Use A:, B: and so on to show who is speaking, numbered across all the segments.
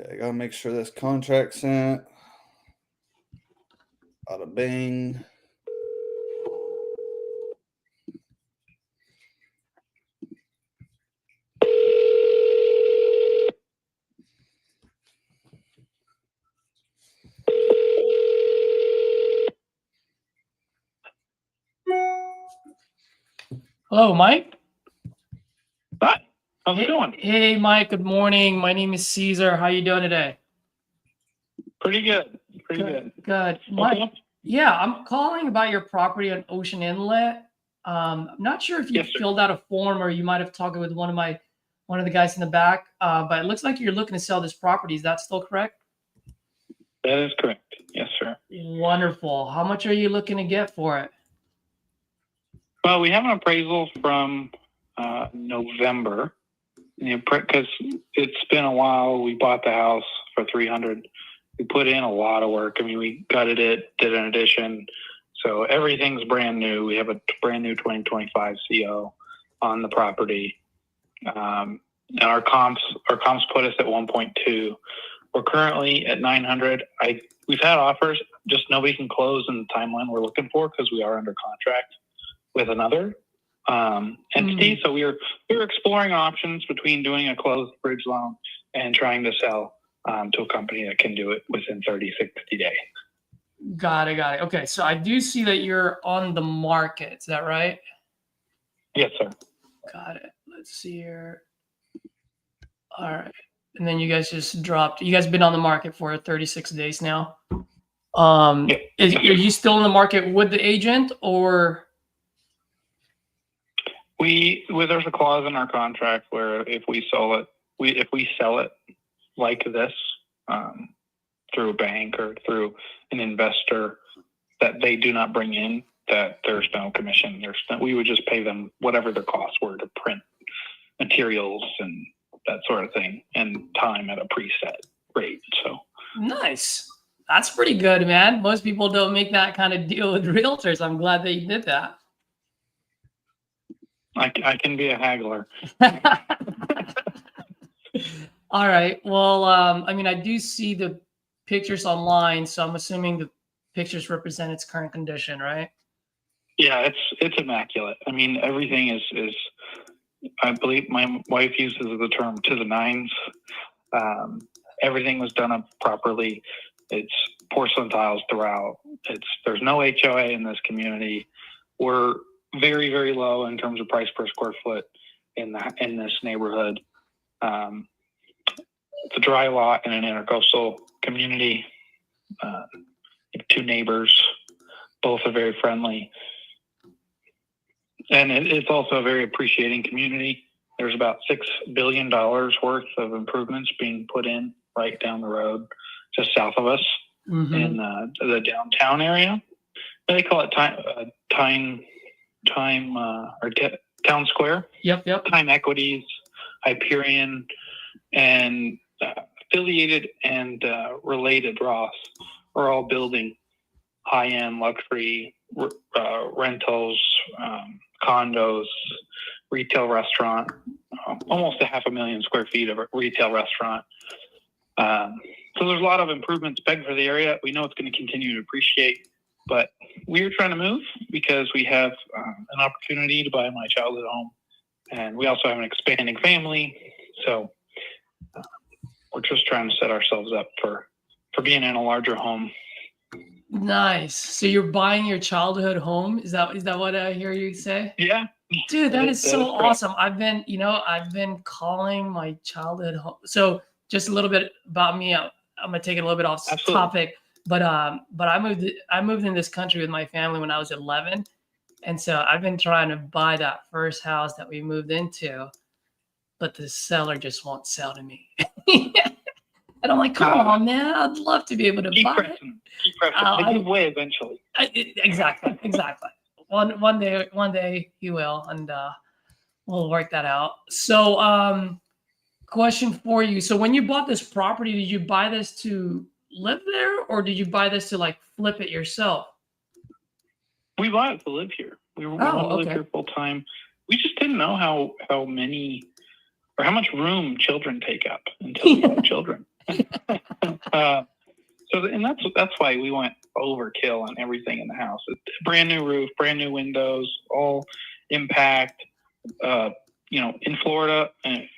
A: Okay, gotta make sure this contract sent. Bada bing.
B: Hello, Mike.
C: Hi. How's it going?
B: Hey, Mike. Good morning. My name is Caesar. How you doing today?
C: Pretty good. Pretty good.
B: Good. Mike, yeah, I'm calling about your property on Ocean Inlet. I'm not sure if you filled out a form or you might have talked with one of the guys in the back, but it looks like you're looking to sell this property. Is that still correct?
C: That is correct. Yes, sir.
B: Wonderful. How much are you looking to get for it?
C: Well, we have an appraisal from November, because it's been a while. We bought the house for $300,000. We put in a lot of work. I mean, we gutted it, did an addition, so everything's brand new. We have a brand new 2025 CO on the property. And our comps put us at 1.2. We're currently at 900. We've had offers, just nobody can close in the timeline we're looking for because we are under contract with another entity. So we were exploring options between doing a closed bridge loan and trying to sell to a company that can do it within 30, 60 days.
B: Got it. Okay, so I do see that you're on the market. Is that right?
C: Yes, sir.
B: Got it. Let's see here. All right. And then you guys just dropped. You guys been on the market for 36 days now. Are you still in the market with the agent, or?
C: There's a clause in our contract where if we sell it like this through a bank or through an investor that they do not bring in, that there's no commission. We would just pay them whatever their costs were to print materials and that sort of thing, and time at a preset rate. So
B: nice. That's pretty good, man. Most people don't make that kind of deal with realtors. I'm glad that you did that.
C: I can be a haggler.
B: All right. Well, I mean, I do see the pictures online, so I'm assuming the pictures represent its current condition, right?
C: Yeah, it's immaculate. I mean, everything is I believe my wife uses the term to the nines. Everything was done up properly. It's porcelain tiles throughout. There's no HOA in this community. We're very, very low in terms of price per square foot in this neighborhood. It's a dry lot in an intercoastal community. Two neighbors, both are very friendly. And it's also a very appreciating community. There's about $6 billion worth of improvements being put in right down the road, just south of us in the downtown area. They call it Town Square.
B: Yep.
C: Time Equities, Hyperion, and affiliated and related Ross are all building high-end luxury rentals, condos, retail restaurant, almost 500,000 square feet of a retail restaurant. So there's a lot of improvements pegged for the area. We know it's going to continue to appreciate, but we're trying to move because we have an opportunity to buy my childhood home, and we also have an expanding family. So we're just trying to set ourselves up for being in a larger home.
B: Nice. So you're buying your childhood home? Is that what I hear you say?
C: Yeah.
B: Dude, that is so awesome. I've been calling my childhood home. So just a little bit about me. I'm gonna take it a little bit off topic, but I moved in this country with my family when I was 11, and so I've been trying to buy that first house that we moved into, but the seller just won't sell to me. And I'm like, come on, man! I'd love to be able to buy it.
C: Keep pressing. They give way eventually.
B: Exactly. One day he will, and we'll work that out. So, question for you: so when you bought this property, did you buy this to live there, or did you buy this to like flip it yourself?
C: We bought it to live here. We wanted to live here full time. We just didn't know how many or how much room children take up until we have children. And that's why we went overkill on everything in the house. It's brand new roof, brand new windows, all impact. In Florida,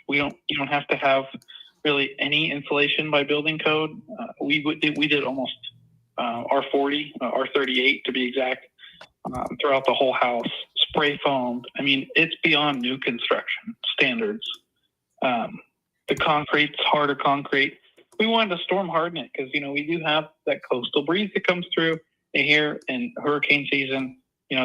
C: you don't have to have really any insulation by building code. We did almost R40, R38 to be exact, throughout the whole house, spray foamed. I mean, it's beyond new construction standards. The concrete's harder concrete. We wanted to storm harden it because, we do have that coastal breeze that comes through here in hurricane season.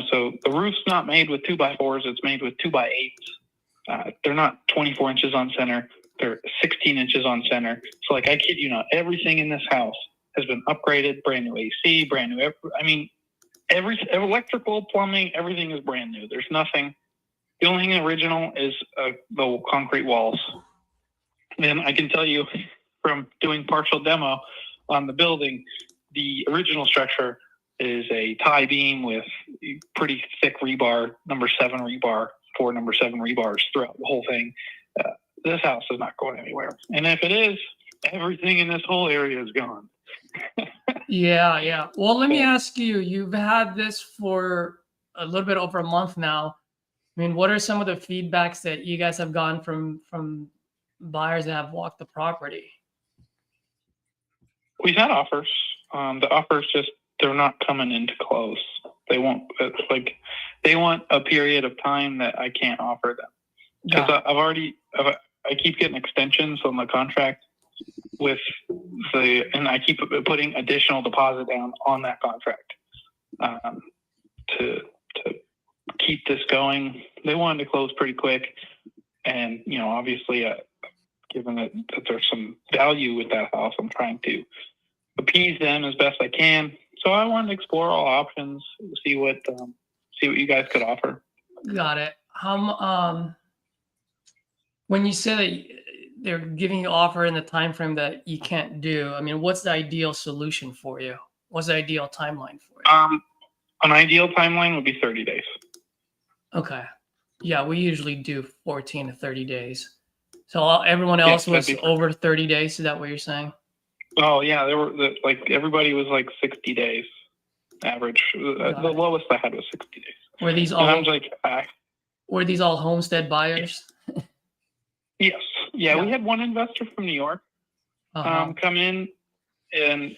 C: So the roof's not made with 2x4s. It's made with 2x8s. They're not 24 inches on center. They're 16 inches on center. So I kid you not, everything in this house has been upgraded, brand new AC, brand new. Every electrical, plumbing, everything is brand new. There's nothing. The only thing original is the concrete walls. And I can tell you from doing partial demo on the building, the original structure is a tie beam with pretty thick rebar, number 7 rebar, 4 number 7 rebars throughout the whole thing. This house is not going anywhere. And if it is, everything in this whole area is gone.
B: Yeah. Well, let me ask you, you've had this for a little bit over a month now. I mean, what are some of the feedbacks that you guys have gotten from buyers that have walked the property?
C: We've had offers. The offers they're not coming into close. They won't. They want a period of time that I can't offer them because I keep getting extensions on the contract and I keep putting additional deposit down on that contract to keep this going. They wanted to close pretty quick, and obviously, given that there's some value with that house, I'm trying to appease them as best I can. So I wanted to explore all options, see what you guys could offer.
B: Got it. When you say that they're giving you offer in the time frame that you can't do, I mean, what's the ideal solution for you? What's the ideal timeline for you?
C: An ideal timeline would be 30 days.
B: Okay. Yeah, we usually do 14 to 30 days. So everyone else was over 30 days. Is that what you're saying?
C: Oh yeah, everybody was 60 days average. The lowest I had was 60 days.
B: Were these all?
C: And I was
B: were these all homestead buyers?
C: Yes. Yeah, we had one investor from New York come in, and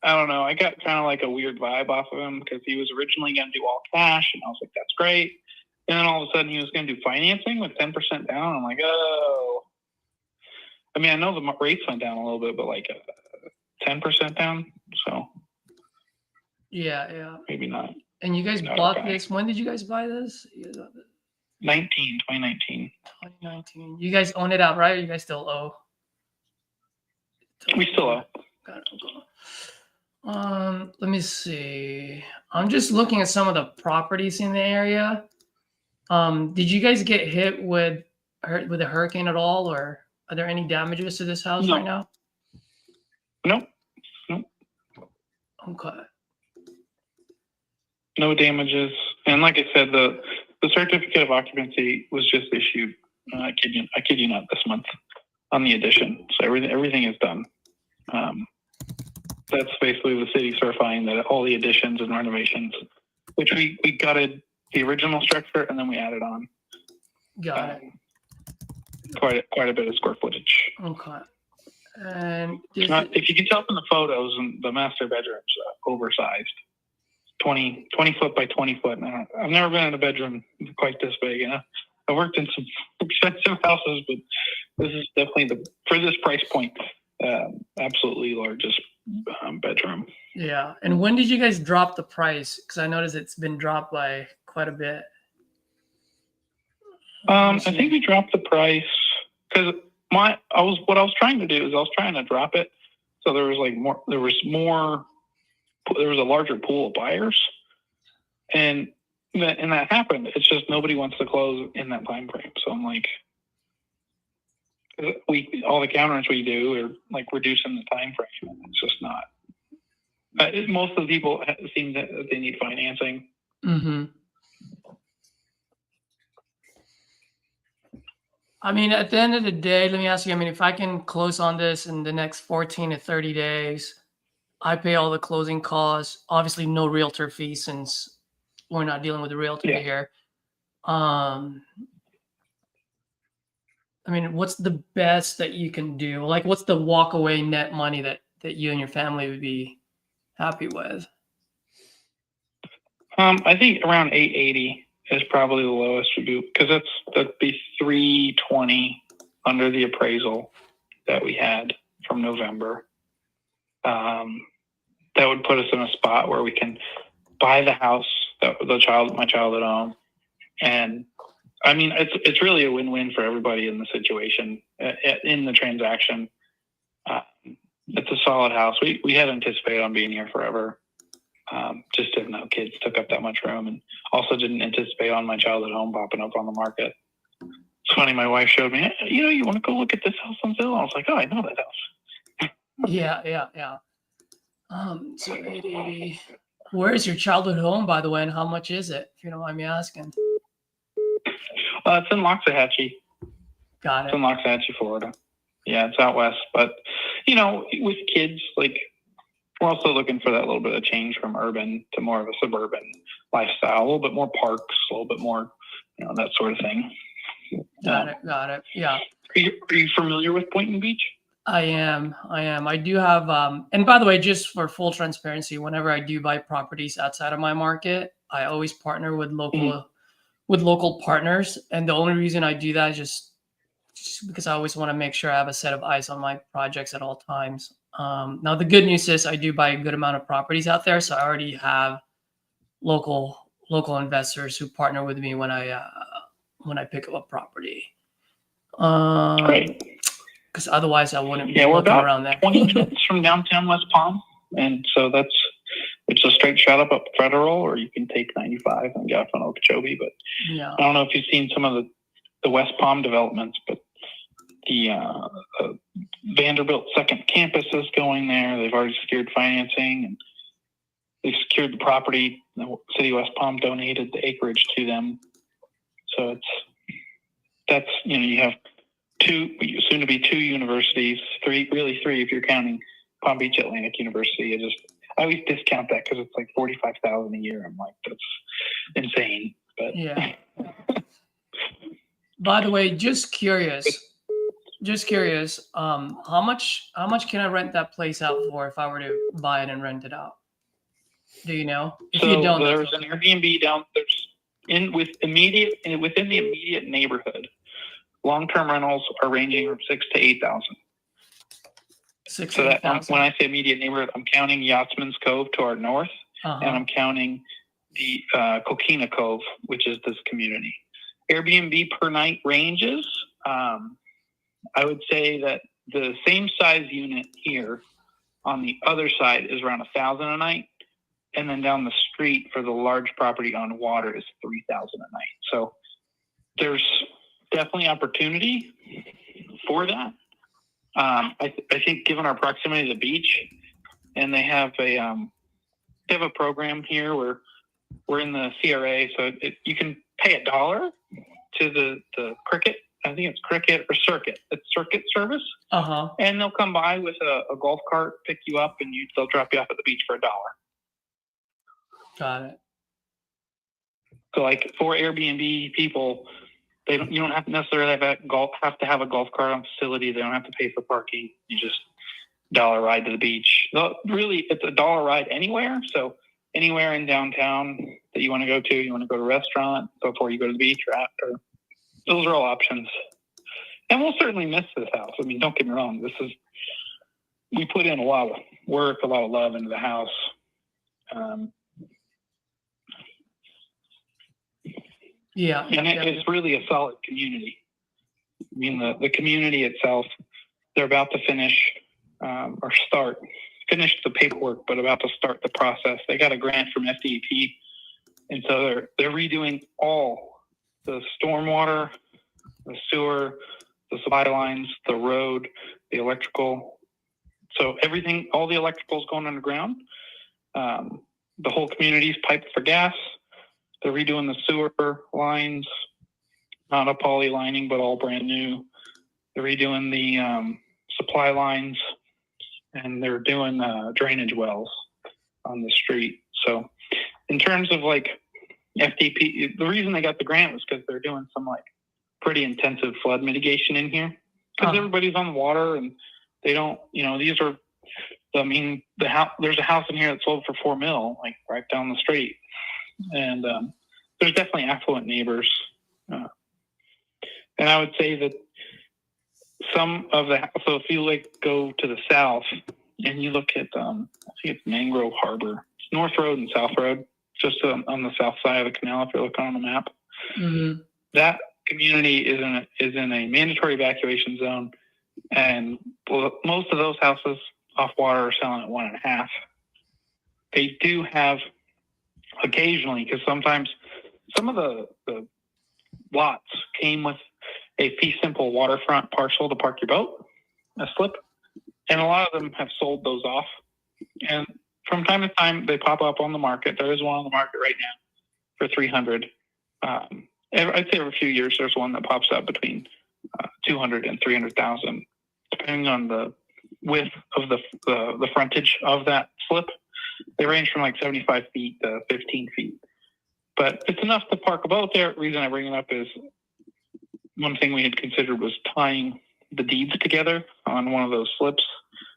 C: I don't know. I got kind of a weird vibe off of him because he was originally going to do all cash, and I was like, "That's great." And then all of a sudden, he was going to do financing with 10% down. I'm like, "Oh." I mean, I know the rates went down a little bit, but 10% down. So.
B: Yeah.
C: Maybe not.
B: And you guys bought this. When did you guys buy this?
C: 2019.
B: 2019. You guys own it outright, or you guys still owe?
C: We still owe.
B: Got it. Let me see. I'm just looking at some of the properties in the area. Did you guys get hit with a hurricane at all, or are there any damages to this house right now?
C: Nope.
B: Okay.
C: No damages. And like I said, the certificate of occupancy was just issued. I kid you not, this month on the addition. So everything is done. That's basically the city certifying that all the additions and renovations, which we gutted the original structure and then we added on.
B: Got it.
C: Quite a bit of square footage.
B: Okay. And
C: if you can tell from the photos, the master bedroom's oversized. 20 foot by 20 foot. And I've never been in a bedroom quite this big. I worked in some expensive houses, but this is definitely for this price point, absolutely largest bedroom.
B: Yeah. And when did you guys drop the price? Because I noticed it's been dropped by quite a bit.
C: I think we dropped the price because what I was trying to do is I was trying to drop it so there was a larger pool of buyers, and that happened. It's just nobody wants to close in that time frame. So I'm like, all the counterings we do are reducing the time frame. It's just not. Most of the people seem that they need financing.
B: Mm-hmm. I mean, at the end of the day, let me ask you, I mean, if I can close on this in the next 14 to 30 days, I pay all the closing costs, obviously no realtor fees since we're not dealing with a realtor
C: Yeah.
B: here. Um, I mean, what's the best that you can do? Like, what's the walk away net money that you and your family would be happy with?
C: I think around 880 is probably the lowest would be, because that'd be 320 under the appraisal that we had from November. That would put us in a spot where we can buy the house that my child had owned. And I mean, it's really a win-win for everybody in the situation, in the transaction. It's a solid house. We had anticipated on being here forever. Just didn't know kids took up that much room, and also didn't anticipate on my childhood home popping up on the market. It's funny, my wife showed me, you want to go look at this house on Zillow? I was like, oh, I know that house.
B: Yeah. So 880. Where is your childhood home, by the way, and how much is it, if you don't mind me asking?
C: It's in Loxahatchee.
B: Got
C: It's in
B: it.
C: Loxahatchee, Florida. Yeah, it's out west. But, with kids, like, we're also looking for that little bit of change from urban to more of a suburban lifestyle, a little bit more parks, a little bit more, that sort of thing.
B: Got it. Yeah.
C: Are you familiar with Boynton Beach?
B: I am. I do have, and by the way, just for full transparency, whenever I do buy properties outside of my market, I always partner with local partners. And the only reason I do that is just because I always want to make sure I have a set of eyes on my projects at all times. Now the good news is I do buy a good amount of properties out there, so I already have local investors who partner with me when I pick up a property.
C: Great.
B: Because otherwise I wouldn't be
C: Yeah, we're
B: looking
C: about
B: around there.
C: 20 minutes from downtown West Palm. And so it's a straight shot up Federal, or you can take 95 and get off on Okeechobee. But
B: Yeah.
C: I don't know if you've seen some of the West Palm developments, but the Vanderbilt second campus is going there. They've already secured financing, and they've secured the property. The city of West Palm donated the acreage to them. So you have soon to be two universities, three if you're counting Palm Beach Atlantic University. I always discount that because it's like $45,000 a year. I'm like, that's insane. But
B: Yeah. By the way, just curious, how much can I rent that place out for if I were to buy it and rent it out? Do you know? If you don't,
C: there's an Airbnb down within the immediate neighborhood. Long-term rentals are ranging from $6,000 to $8,000. So that when I say immediate neighborhood, I'm counting Yachtsman's Cove to our north, and I'm counting the Coquina Cove, which is this community. Airbnb per night ranges. I would say that the same size unit here on the other side is around $1,000 a night, and then down the street for the large property on water is $3,000 a night. So there's definitely opportunity for that. I think given our proximity to the beach, and they have a program here where we're in the CRA, so you can pay $1 to the Cricket. I think it's Cricket or Circuit. It's Circuit service. And they'll come by with a golf cart, pick you up, and they'll drop you off at the beach for $1.
B: Got it.
C: So, like, for Airbnb people, you don't have to necessarily have to have a golf cart on facility. They don't have to pay for parking. You just $1 ride to the beach. Really, it's $1 ride anywhere. So anywhere in downtown that you want to go to, you want to go to a restaurant before you go to the beach or after. Those are all options. And we'll certainly miss this house. I mean, don't get me wrong. We put in a lot of work, a lot of love into the house.
B: Yeah.
C: And it's really a solid community. I mean, the community itself, they're about to finish the paperwork, but about to start the process. They got a grant from FDEP, and so they're redoing all the stormwater, the sewer, the supply lines, the road, the electrical. So everything, all the electrical's going underground. The whole community's piped for gas. They're redoing the sewer lines. not a poly lining, but all brand new. They're redoing the supply lines, and they're doing drainage wells on the street. So in terms of like FDP, the reason they got the grant was because they're doing some like pretty intensive flood mitigation in here, because everybody's on the water, and they don't, these are, I mean, there's a house in here that sold for $4 million, like right down the street. And there's definitely affluent neighbors. And I would say that some of so if you like go to the south and you look at, I think it's Mangrove Harbor, it's North Road and South Road, just on the south side of the canal, if you're looking on the map.
B: Mm-hmm.
C: That community is in a mandatory evacuation zone. And most of those houses off water are selling at 1.5. They do have occasionally, because sometimes some of the lots came with a fee simple waterfront parcel to park your boat, a slip, and a lot of them have sold those off. And from time to time, they pop up on the market. There is one on the market right now for $300. I'd say every few years there's one that pops up between $200,000 and $300,000, depending on the width of the frontage of that slip. They range from like 75 feet to 15 feet. But it's enough to park a boat there. The reason I bring it up is one thing we had considered was tying the deeds together on one of those slips.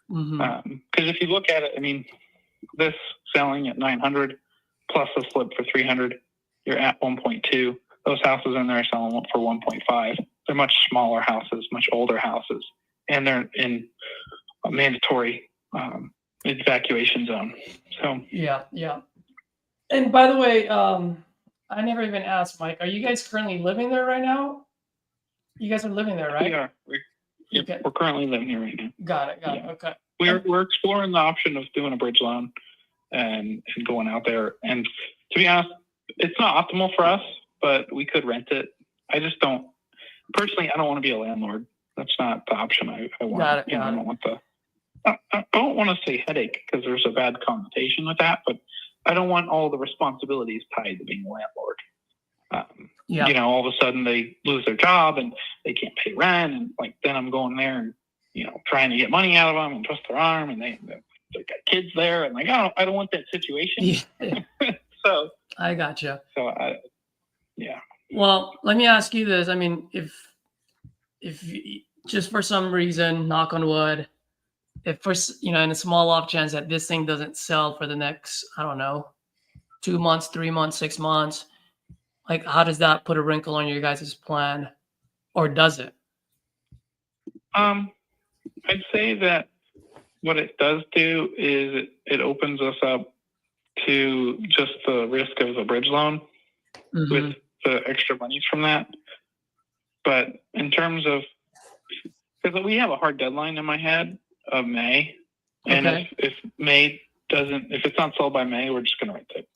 C: Because if you look at it, I mean, this selling at 900 plus a slip for 300, you're at 1.2. Those houses in there are selling for 1.5. They're much smaller houses, much older houses, and they're in a mandatory evacuation zone. So
B: yeah. And by the way, I never even asked, Mike, are you guys currently living there right now? You guys are living there, right?
C: We are. We're currently living here right now.
B: Got it. Okay.
C: We're exploring the option of doing a bridge loan and going out there. And to be honest, it's not optimal for us, but we could rent it. I just don't want to be a landlord. That's not the option I want.
B: Got it.
C: I don't want to say headache, because there's a bad connotation with that, but I don't want all the responsibilities tied to being a landlord. All of a sudden they lose their job and they can't pay rent, and like then I'm going there and trying to get money out of them and twist their arm, and they got kids there, and like I don't want that situation.
B: Yeah.
C: So
B: I gotcha.
C: So
B: Well, let me ask you this. I mean, if just for some reason, knock on wood, if for in a small off chance that this thing doesn't sell for the next, I don't know, 2 months, 3 months, 6 months, like how does that put a wrinkle on your guys' plan, or does it?
C: I'd say that what it does do is it opens us up to just the risk of the bridge loan with the extra monies from that. But in terms of, because we have a hard deadline in my head of May, and if it's not sold by May, we're just going to rent it.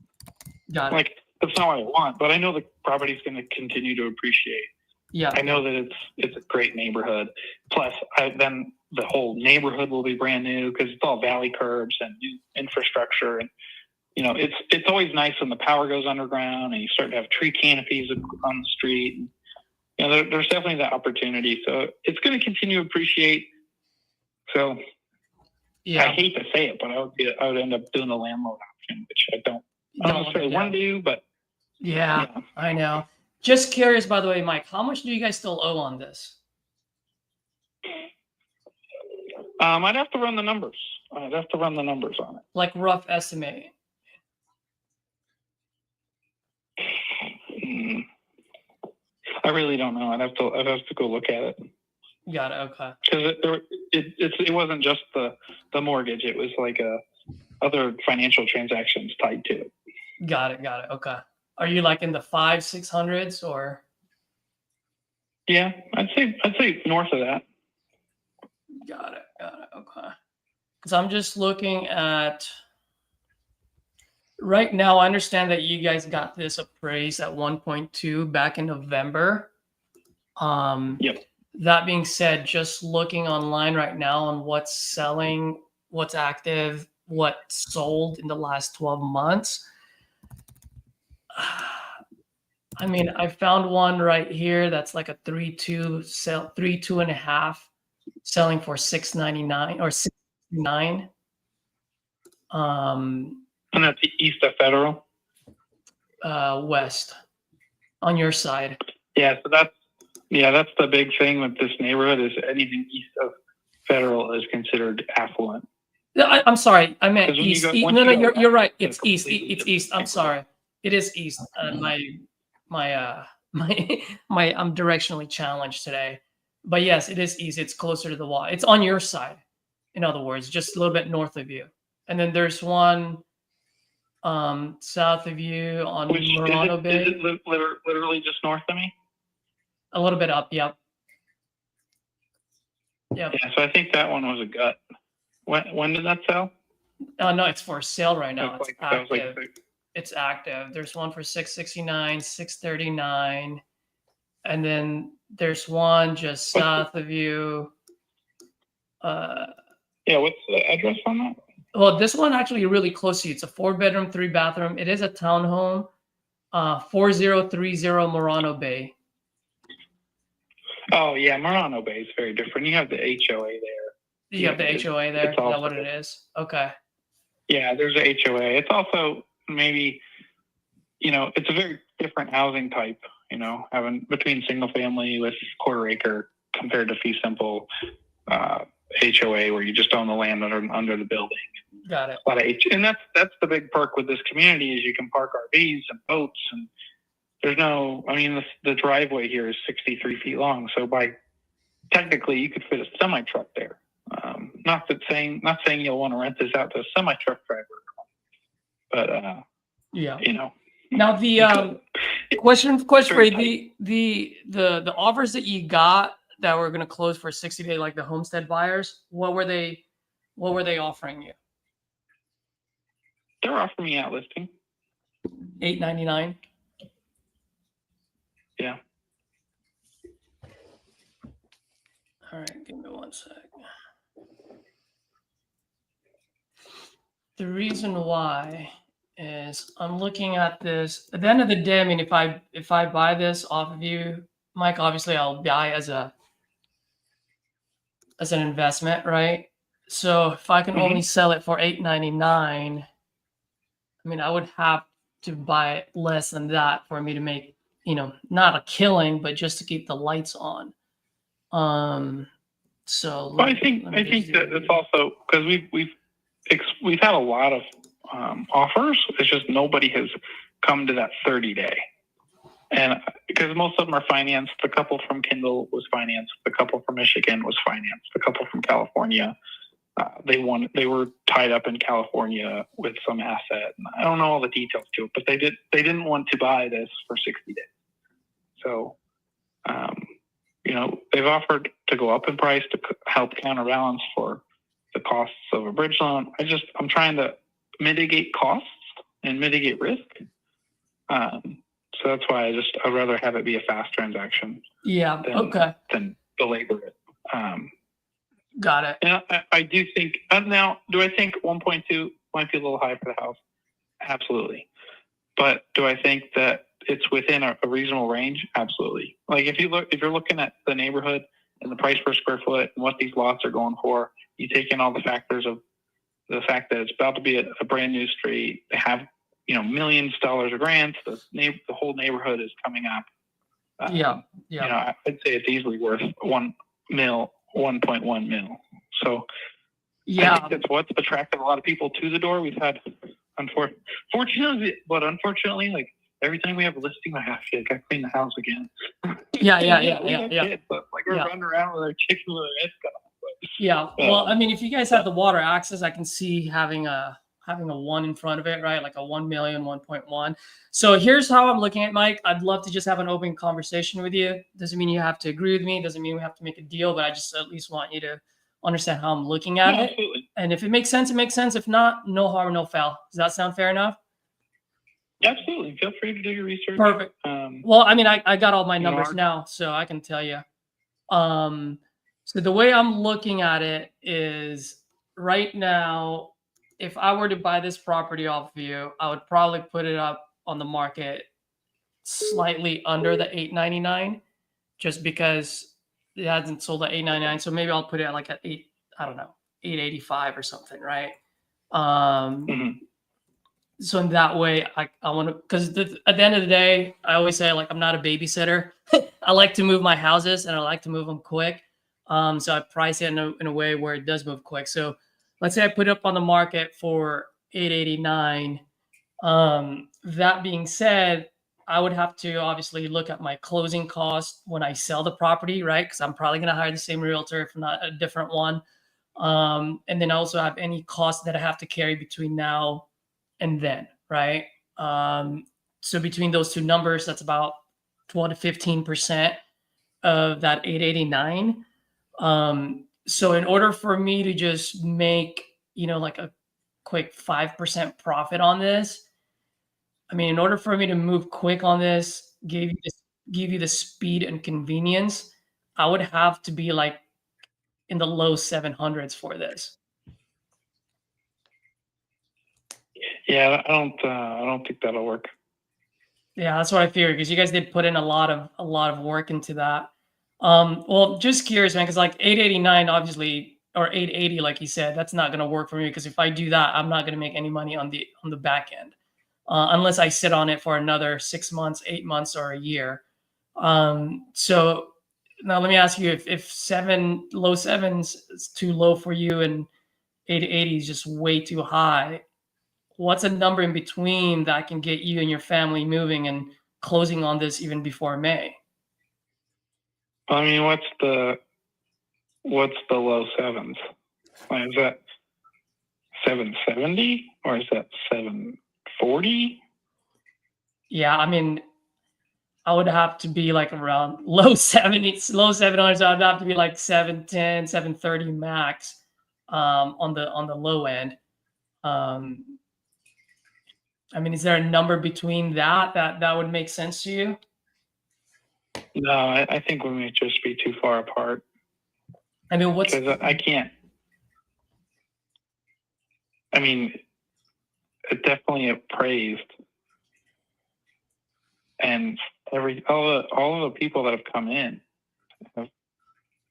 B: Got it.
C: Like, that's not what I want, but I know the property's going to continue to appreciate.
B: Yeah.
C: I know that it's a great neighborhood. Plus, then the whole neighborhood will be brand new because it's all valley curbs and new infrastructure. And, it's always nice when the power goes underground and you start to have tree canopies on the street. And, there's definitely that opportunity. So it's going to continue to appreciate. So I hate to say it, but I would end up doing the landlord option, which I don't necessarily want to do, but
B: yeah, I know. Just curious, by the way, Mike, how much do you guys still owe on this?
C: I'd have to run the numbers. on it.
B: Like rough estimate.
C: I really don't know. I'd have to go look at it.
B: Got it. Okay.
C: Because it wasn't just the mortgage. It was like other financial transactions tied to it.
B: Got it. Okay. Are you like in the 500-600s or?
C: Yeah, I'd say north of that.
B: Got it. Okay. Because I'm just looking at right now. I understand that you guys got this appraised at 1.2 back in November.
C: Yep.
B: That being said, just looking online right now on what's selling, what's active, what sold in the last 12 months. I mean, I found one right here that's like a 3.2 sell 3.5 selling for $699 or $6.99.
C: And that's east of Federal.
B: West on your side.
C: Yeah, so that's the big thing with this neighborhood is anything east of Federal is considered affluent.
B: I'm sorry, I meant
C: 'Cause when you
B: east.
C: go-
B: No,
C: once
B: no,
C: you go
B: you're
C: west,
B: right.
C: it's
B: It's east.
C: completely
B: It's east. I'm
C: different.
B: sorry. It is east. My I'm directionally challenged today. But yes, it is east. It's closer to the wall. It's on your side. In other words, just a little bit north of you. And then there's one south of you on
C: Which
B: Murano
C: is
B: Bay.
C: it literally just north of me?
B: A little bit up. Yep. Yep.
C: Yeah, so I think that one was a gut. When did that sell?
B: No, it's for sale right now.
C: That was
B: It's
C: that was
B: active. It's active. There's one for 669, 639, and then there's one just south of you.
C: Yeah, what's the address on that?
B: Well, this one actually really close to you. It's a 4-bedroom, 3-bathroom. It is a townhome. 4030 Murano Bay.
C: Oh yeah, Murano Bay is very different. You have the HOA there.
B: You have the HOA there. Is that
C: also-
B: what it is? Okay.
C: Yeah, there's a HOA. It's also maybe, it's a very different housing type, having between single family with quarter acre compared to fee simple HOA where you just own the land under the building.
B: Got it.
C: A lot of and that's the big perk with this community is you can park RVs and boats and there's the driveway here is 63 feet long. So technically you could fit a semi truck there. Not saying you'll want to rent this out to a semi truck driver, but
B: Yeah.
C: Now
B: the question for you, the offers that you got that were going to close for 60 days, like the homestead buyers, what were they offering you?
C: they're offering me out listing.
B: $899.
C: Yeah.
B: All right, give me one sec. The reason why is I'm looking at this. At the end of the day, I mean, if I buy this off of you, Mike, obviously I'll buy as an investment, right? So if I can only sell it for $899, I mean, I would have to buy it less than that for me to make, not a killing, but just to keep the lights on. So
C: Well, I think that it's also because we've had a lot of offers. It's just nobody has come to that 30-day, and because most of them are financed. The couple from Kindle was financed. The couple from Michigan was financed. The couple from California, they were tied up in California with some asset. I don't know all the details to it, but they didn't want to buy this for 60 days. So, they've offered to go up in price to help counterbalance for the costs of a bridge loan. I'm trying to mitigate costs and mitigate risk. So that's why I'd rather have it be a fast transaction.
B: Yeah.
C: Than belabor it.
B: Got it.
C: And I do think now, do I think 1.2 might be a little high for the house? Absolutely. But do I think that it's within a reasonable range? Absolutely. Like if you're looking at the neighborhood and the price per square foot and what these lots are going for, you take in all the factors of the fact that it's about to be a brand new street. They have, millions of dollars of grants. The whole neighborhood is coming up.
B: Yeah.
C: I'd say it's easily worth 1.1 mil. So
B: yeah,
C: I think that's what's attracted a lot of people to the door. We've had, unfortunately, like every time we have a listing, I have to clean the house again.
B: Yeah.
C: Kids, but like we're running around with our chicken with our heads cut off.
B: Yeah. Well, I mean, if you guys have the water access, I can see having a 1 in front of it, right? Like a 1 million, 1.1. So here's how I'm looking at Mike. I'd love to just have an open conversation with you. Doesn't mean you have to agree with me. Doesn't mean we have to make a deal, but I just at least want you to understand how I'm looking at it.
C: Absolutely.
B: And if it makes sense, it makes sense. If not, no harm, no foul. Does that sound fair enough?
C: Absolutely. Feel free to do your research.
B: Perfect. Well, I mean, I got all my numbers now, so I can tell you. So the way I'm looking at it is right now, if I were to buy this property off of you, I would probably put it up on the market slightly under the 899, just because it hasn't sold at 899. So maybe I'll put it at like at I don't know, 885 or something, right? So in that way, I want to, because at the end of the day, I always say, like, I'm not a babysitter. I like to move my houses and I like to move them quick. So I price it in a way where it does move quick. So let's say I put it up on the market for 889. That being said, I would have to obviously look at my closing costs when I sell the property, right? Because I'm probably going to hire the same realtor, if not a different one. And then I also have any costs that I have to carry between now and then, right? So between those two numbers, that's about 12 to 15% of that 889. So in order for me to just make, like a quick 5% profit on this, I mean, in order for me to move quick on this, give you the speed and convenience, I would have to be like in the low 700s for this.
C: Yeah, I don't think that'll work.
B: Yeah, that's what I figured, because you guys did put in a lot of work into that. Well, just curious, man, because like 889, obviously, or 880, like you said, that's not going to work for me, because if I do that, I'm not going to make any money on the back end, unless I sit on it for another 6 months, 8 months, or a year. So now let me ask you, if low sevens is too low for you and 880 is just way too high, what's a number in between that can get you and your family moving and closing on this even before May?
C: I mean, what's the low sevens? Like, is that 770 or is that 740?
B: Yeah, I mean, I would have to be like around low 70s, low 700s. I'd have to be like 710, 730 max on the low end. I mean, is there a number between that would make sense to you?
C: No, I think we may just be too far apart.
B: I mean,
C: because I can't. I mean, it definitely appraised, and all of the people that have come in have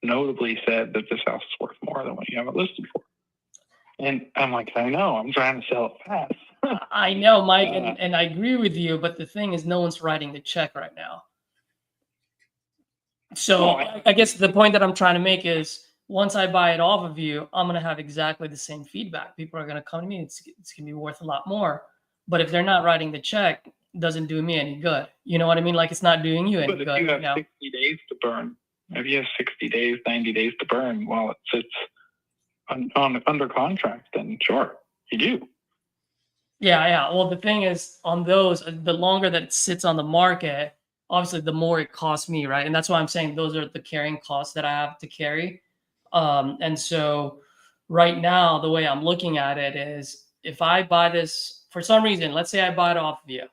C: notably said that this house is worth more than what you have it listed for. And I'm like, I know, I'm trying to sell it fast.
B: I know, Mike, and I agree with you, but the thing is, no one's writing the check right now. So I guess the point that I'm trying to make is, once I buy it off of you, I'm going to have exactly the same feedback. People are going to come to me. It's going to be worth a lot more. But if they're not writing the check, it doesn't do me any good. You know what I mean? Like, it's not doing you any good.
C: But if you have 60 days to burn, if you have 60 days, 90 days to burn while it sits under contract, then sure, you do.
B: Yeah. Well, the thing is, on those, the longer that it sits on the market, obviously, the more it costs me, right? And that's why I'm saying those are the carrying costs that I have to carry. And so right now, the way I'm looking at it is, if I buy this, for some reason, let's say I buy it off of you.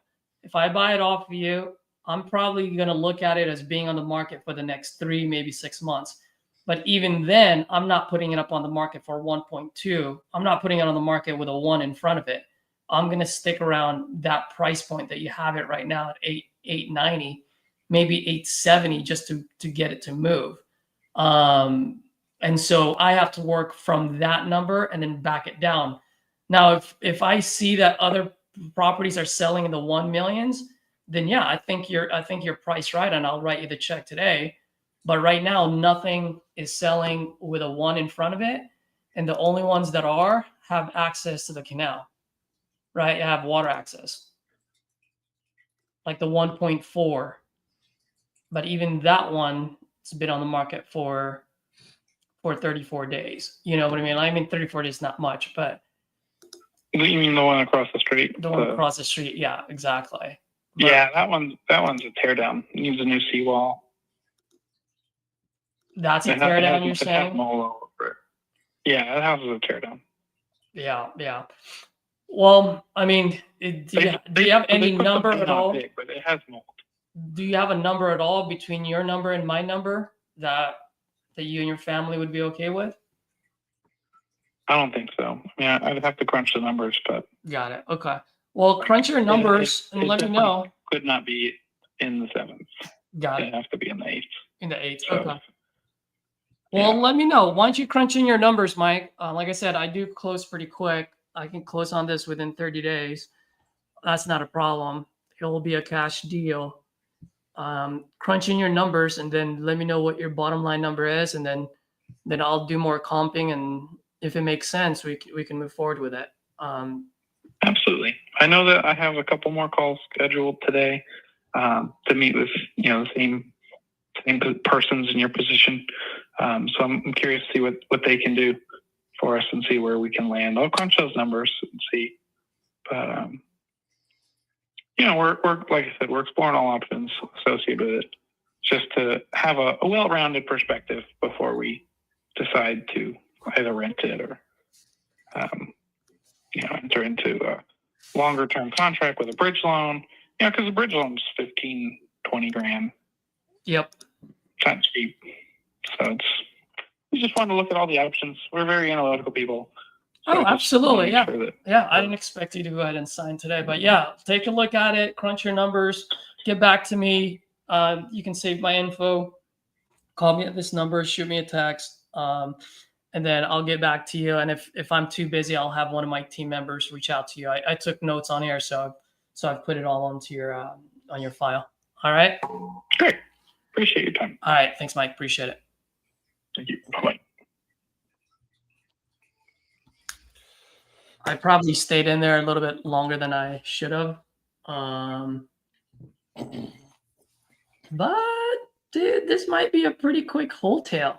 B: If I buy it off of you, I'm probably going to look at it as being on the market for the next 3, maybe 6 months. But even then, I'm not putting it up on the market for 1.2. I'm not putting it on the market with a 1 in front of it. I'm going to stick around that price point that you have it right now at 890, maybe 870, just to get it to move. And so I have to work from that number and then back it down. Now, if I see that other properties are selling in the 1 millions, then yeah, I think you're priced right, and I'll write you the check today. But right now, nothing is selling with a 1 in front of it, and the only ones that have access to the canal, right? Have water access, like the 1.4. But even that one has been on the market for 34 days. You know what I mean? I mean, 34 days is not much, but
C: you mean the one across the street?
B: The one across the street, yeah, exactly. But
C: yeah, that one's a teardown. It needs a new seawall.
B: That's a teardown, you're saying?
C: All over it. Yeah, that house is a teardown.
B: Yeah. Well, I mean, do you have any number at all?
C: Big, but it has mold.
B: Do you have a number at all between your number and my number that you and your family would be okay with?
C: I don't think so. I mean, I'd have to crunch the numbers, but
B: got it. Okay. Well, crunch your numbers and let me know.
C: Could not be in the 7th.
B: Got
C: It
B: it.
C: has to be in the 8th.
B: In the 8th.
C: So,
B: Okay. Well, let me know. Once you crunch in your numbers, Mike, like I said, I do close pretty quick. I can close on this within 30 days. That's not a problem. It will be a cash deal. Crunch in your numbers and then let me know what your bottom line number is, and then I'll do more comping, and if it makes sense, we can move forward with it.
C: Absolutely. I know that I have a couple more calls scheduled today to meet with the same persons in your position. So I'm curious to see what they can do for us and see where we can land. I'll crunch those numbers and see. But we're like I said, we're exploring all options associated with it, just to have a well-rounded perspective before we decide to either rent it or enter into a longer-term contract with a bridge loan. Because the bridge loan's 15, 20 grand.
B: Yep.
C: It's not cheap. So we just want to look at all the options. We're very analytical people. So
B: absolutely. Yeah.
C: Sure
B: I didn't expect you to go ahead and sign today, but take a look at it, crunch your numbers, get back to me. You can save my info, call me at this number, shoot me a text, and then I'll get back to you. And if I'm too busy, I'll have one of my team members reach out to you. I took notes on here, so I've put it all onto your on your file. All right.
C: Great. Appreciate your time.
B: All right. Thanks, Mike. Appreciate it.
C: Thank you. Bye.
B: I probably stayed in there a little bit longer than I should have. But dude, this might be a pretty quick wholetail.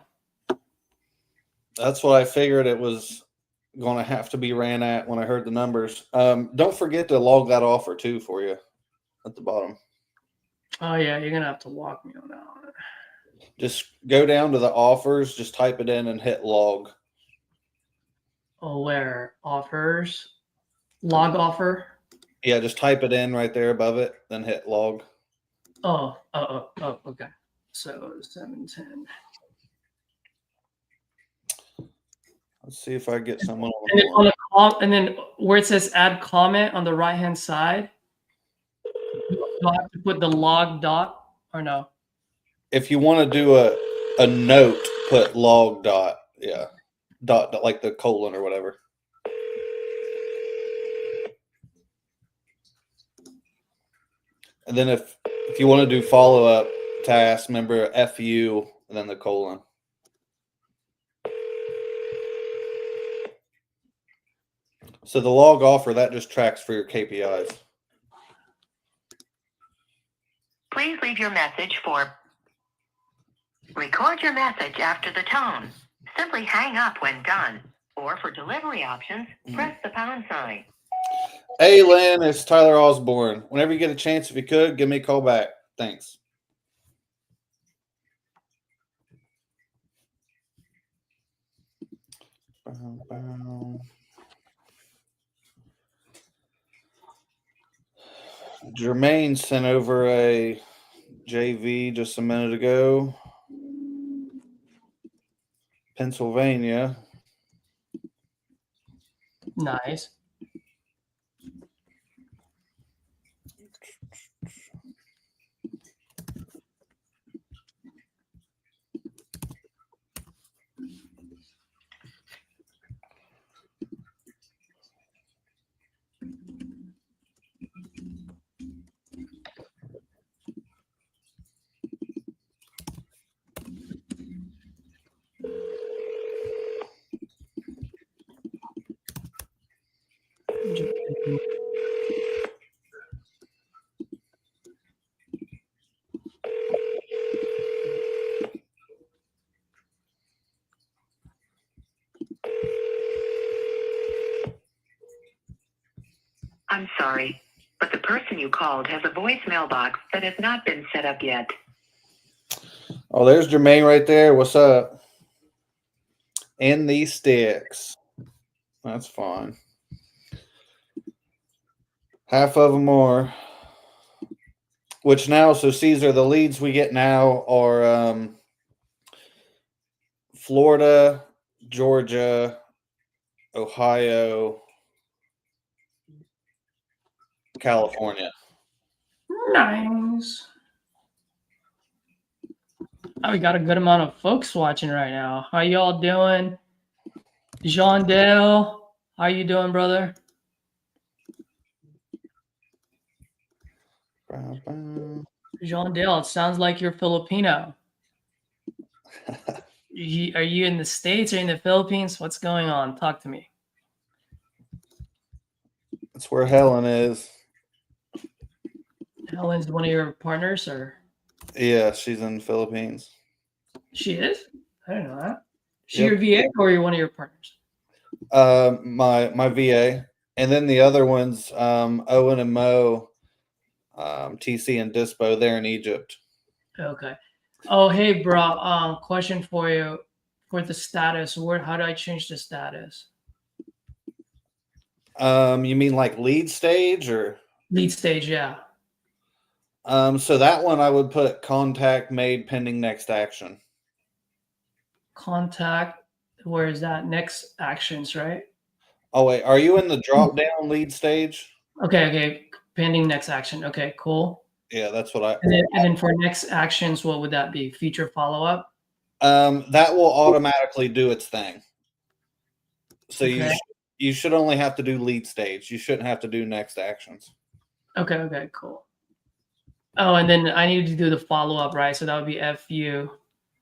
A: That's what I figured it was going to have to be ran at when I heard the numbers. Don't forget to log that offer too for you at the bottom.
B: Oh yeah, you're gonna have to walk me on that one.
A: Just go down to the offers, just type it in and hit log.
B: Oh, where offers, log offer.
A: Yeah, just type it in right there above it, then hit log.
B: Oh, okay. So 710.
A: Let's see if I get someone on
B: And
A: the
B: then,
A: board.
B: and then where it says add comment on the right hand side, do I have to put the log dot or no?
A: If you want to do a note, put log dot. Yeah. Dot like the colon or whatever. And then if you want to do follow-up task, remember FU and then the colon. So the log offer, that just tracks for your KPIs.
D: Please leave your message record your message after the tone. Simply hang up when done. Or for delivery options, press the pound sign.
A: Hey, Lynn, it's Tyler Osborne. Whenever you get a chance, if you could, give me a call back. Thanks. Jermaine sent over a JV just a minute ago. Pennsylvania.
B: Nice.
D: I'm sorry, but the person you called has a voicemail box that has not been set up yet.
A: Oh, there's Jermaine right there. What's up? And these sticks. That's fine. Half of them are. Which now, so Caesar, the leads we get now are Florida, Georgia, Ohio, California.
B: Nice. Oh, we got a good amount of folks watching right now. How y'all doing? Jean Dale, how you doing, brother? Jean Dale, it sounds like you're Filipino. Are you in the States or in the Philippines? What's going on? Talk to me.
A: That's where Helen is.
B: Helen's one of your partners, or
A: Yeah, she's in the Philippines.
B: she is? I don't know that. She
A: Yep.
B: your VA or you're one of your partners?
A: My VA, and then the other ones, Owen and Mo, TC and Dispo. They're in Egypt.
B: Okay. Oh, hey, bro. Question for you for the status. How do I change the status?
A: You mean like lead stage or
B: Lead stage, yeah.
A: So that one I would put contact made pending next action.
B: Contact. Where is that? Next actions, right?
A: Oh wait, are you in the drop down lead stage?
B: Okay. Pending next action. Okay, cool.
A: Yeah, that's what I.
B: And then for next actions, what would that be? Feature follow up.
A: That will automatically do its thing. So
B: Okay.
A: you should only have to do lead stage. You shouldn't have to do next actions.
B: Okay, cool. Oh, and then I need to do the follow up, right? So that would be FU.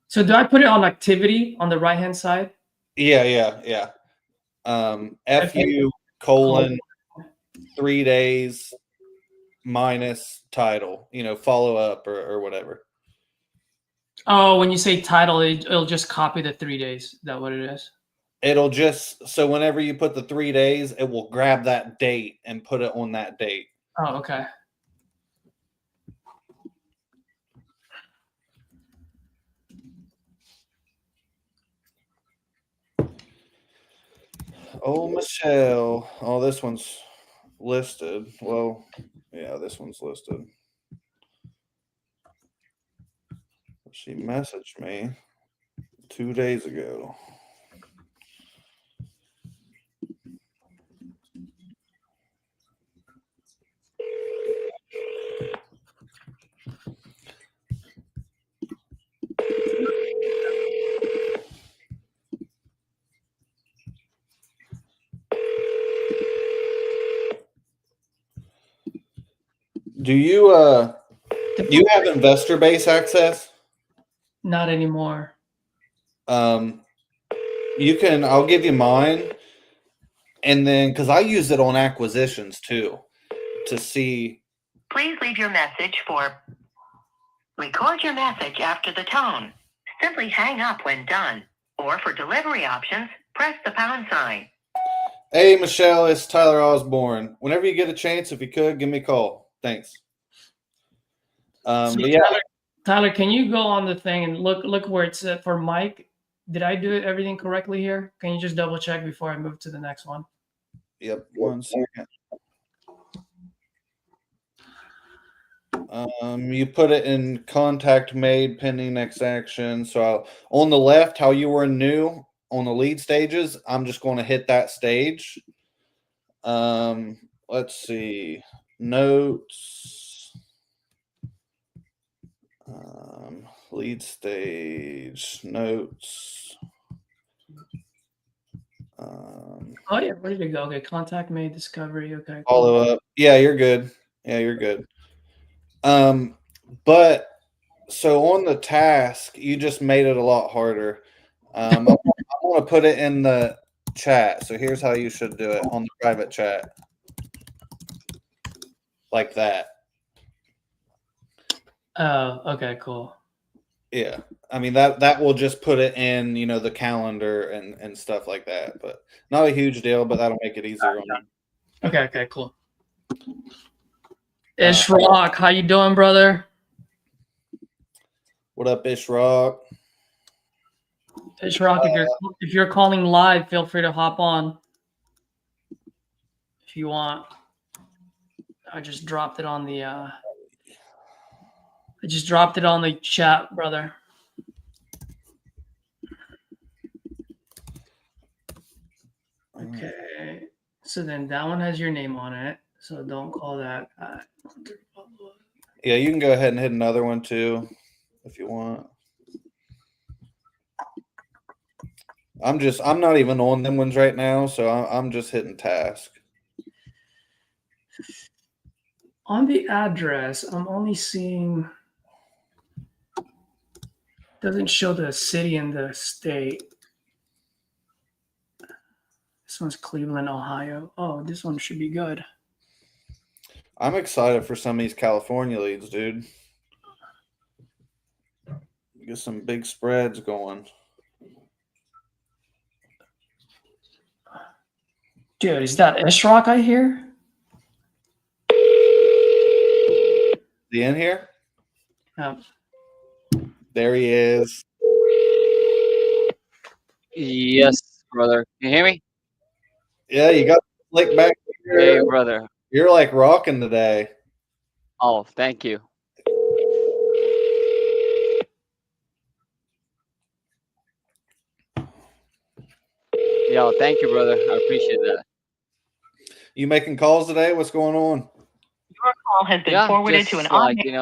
B: So do I put it on activity on the right hand side?
A: Yeah. FU colon 3 days minus title. Follow up or whatever.
B: Oh, when you say title, it'll just copy the 3 days. Is that what it is?
A: It'll just, so whenever you put the 3 days, it will grab that date and put it on that date.
B: Oh, okay.
A: Oh, Michelle. Oh, this one's listed. Well, yeah, this one's listed. She messaged me 2 days ago. Do you have investor base access?
B: Not anymore.
A: You can, I'll give you mine, and then because I use it on acquisitions too to see.
D: Please leave your message for. Record your message after the tone. Simply hang up when done. Or for delivery options, press the pound sign.
A: Hey, Michelle, it's Tyler Osborne. Whenever you get a chance, if you could, give me a call. Thanks.
B: So
A: but yeah,
B: Tyler, can you go on the thing and look where it's for Mike? Did I do everything correctly here? Can you just double check before I move to the next one?
A: Yep. 1 second. You put it in contact made pending next action. So on the left, how you were new on the lead stages, I'm just going to hit that stage. Let's see. Notes. Lead stage notes.
B: Oh yeah, ready to go. Okay, contact made, discovery. Okay.
A: Follow up. Yeah, you're good. But so on the task, you just made it a lot harder. I want to put it in the chat. So here's how you should do it on the private chat. Like that.
B: Oh, okay, cool.
A: Yeah. I mean that will just put it in, the calendar and stuff like that. But not a huge deal, but that'll make it easier on me.
B: Okay, cool. Ish Rock, how you doing, brother?
A: What up, Ish Rock?
B: Ish Rock, if you're calling live, feel free to hop on if you want. I just dropped it on the chat, brother. Okay. So then that one has your name on it. So don't call that.
A: Yeah, you can go ahead and hit another one too if you want. I'm not even on them ones right now, so I'm just hitting task.
B: On the address, I'm only seeing. Doesn't show the city and the state. This one's Cleveland, Ohio. Oh, this one should be good.
A: I'm excited for some of these California leads, dude. Get some big spreads going.
B: Dude, is that Ishrock I hear?
A: Is he in here?
B: Um,
A: There he is.
E: Yes, brother. Can you hear me?
A: Yeah, you got the flick back
E: Hey,
A: here.
E: brother.
A: You're like rocking today.
E: Oh, thank you. Yeah, thank you, brother. I appreciate that.
A: You making calls today? What's going on?
D: Your call has been
E: Yeah,
D: forwarded
E: just
D: to an
E: like,
D: automated.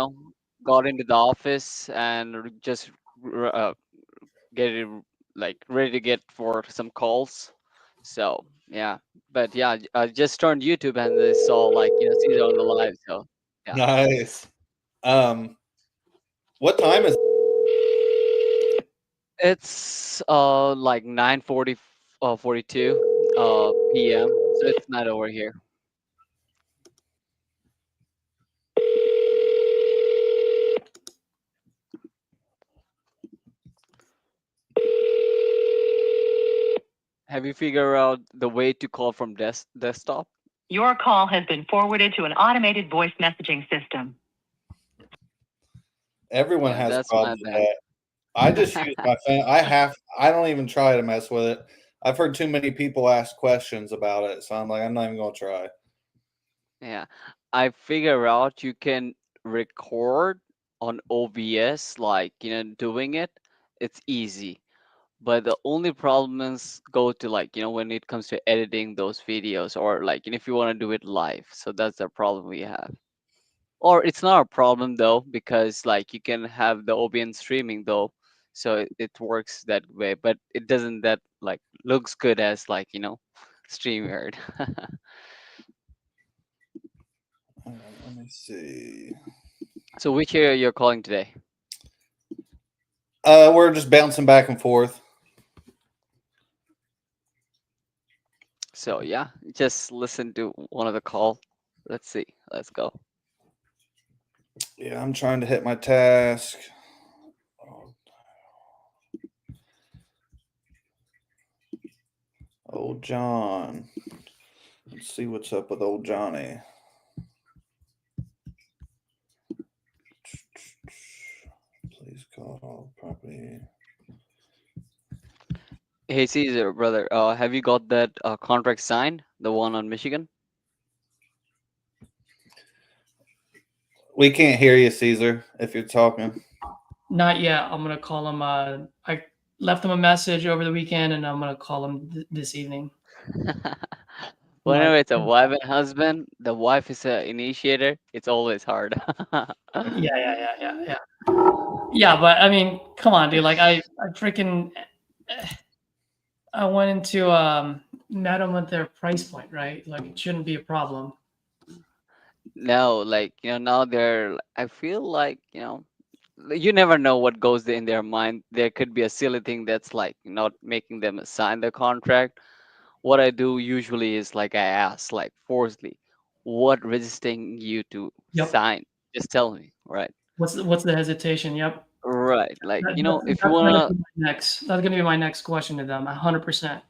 E: got into the office and just get it like ready to get for some calls. So, yeah. But yeah, I just turned YouTube and they saw like, Caesar on the live. So, yeah.
A: Nice. What time is it?
E: It's like 9:40 42 p.m. So it's not over here. Have you figured out the way to call from desktop?
D: Your call has been forwarded to an automated voice messaging system.
A: Everyone
E: Yeah,
A: has
E: that's my
A: problems with
E: bad.
A: that. I just use my phone. I don't even try to mess with it. I've heard too many people ask questions about it, so I'm like, I'm not even gonna try.
E: Yeah, I figure out you can record on OBS, like, doing it. It's easy. But the only problem is go to like, when it comes to editing those videos or like, if you want to do it live. So that's the problem we have. Or it's not a problem though, because like you can have the OBN streaming though. So it works that way, but it doesn't that like looks good as like, StreamYard.
A: Let me see.
E: So which area you're calling today?
A: We're just bouncing back and forth.
E: So yeah, just listen to one of the call. Let's see. Let's go.
A: Yeah, I'm trying to hit my task. Old John. Let's see what's up with old Johnny. Please call all property.
E: Hey Caesar, brother, have you got that contract signed? The one on Michigan?
A: We can't hear you, Caesar, if you're talking.
B: Not yet. I'm gonna call him. I left him a message over the weekend, and I'm gonna call him this evening.
E: Whenever it's a wife and husband, the wife is an initiator. It's always hard.
B: Yeah. Yeah, but I mean, come on, dude. Like I freaking, I went into met them at their price point, right? Like it shouldn't be a problem.
E: No, like now I feel like you never know what goes in their mind. There could be a silly thing that's like not making them sign the contract. What I do usually is like I ask like forcefully, what registering you to
B: Yep.
E: sign? Just tell me, right?
B: What's the hesitation? Yep.
E: Right. Like, if you
B: That's
E: wanna
B: gonna be my next. That's gonna be my next question to them. 100%.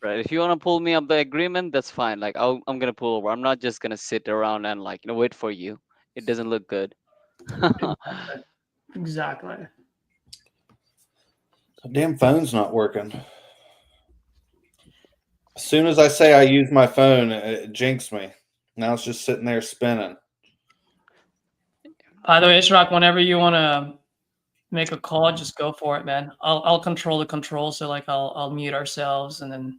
E: right, if you wanna pull me up the agreement, that's fine. Like I'm gonna pull over. I'm not just gonna sit around and like, wait for you. It doesn't look good.
B: Exactly.
A: The damn phone's not working. As soon as I say I use my phone, it jinxed me. Now it's just sitting there spinning.
B: By the way, Ishrak, whenever you want to make a call, just go for it, man. I'll control the control, so like I'll mute ourselves and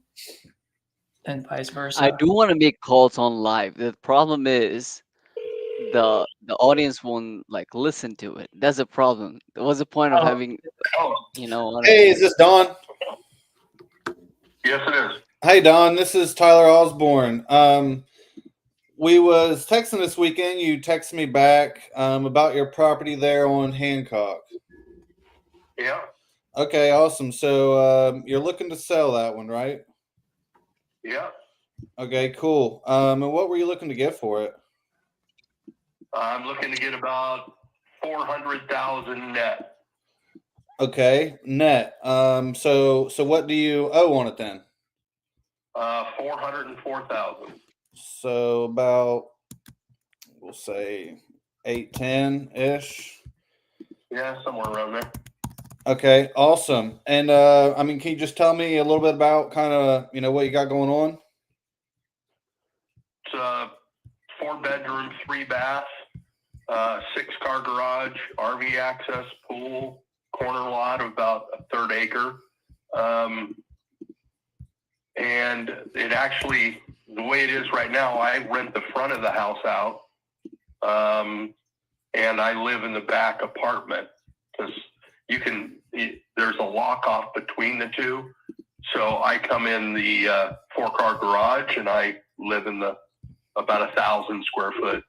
B: vice versa.
E: I do want to make calls on live. The problem is the audience won't like listen to it. That's the problem. What's the point of having on
A: Hey, is this Don?
F: Yes, it is.
A: Hey Don, this is Tyler Osborne. We was texting this weekend. You texted me back about your property there on Hancock.
F: Yeah.
A: Okay, awesome. So you're looking to sell that one, right?
F: Yeah.
A: Okay, cool. And what were you looking to get for it?
F: I'm looking to get about 400,000 net.
A: Okay, net. So what do you owe on it then?
F: 404,000.
A: So about, we'll say 810 ish.
F: Yeah, somewhere around there.
A: Okay, awesome. And I mean, can you just tell me a little bit about kind of what you got going on?
F: It's a 4-bedroom, 3-bath, 6-car garage, RV access, pool, corner lot of about a 1/3 acre. And it actually, the way it is right now, I rent the front of the house out, and I live in the back apartment because there's a lock off between the two. So I come in the 4-car garage and I live in the about 1,000 square foot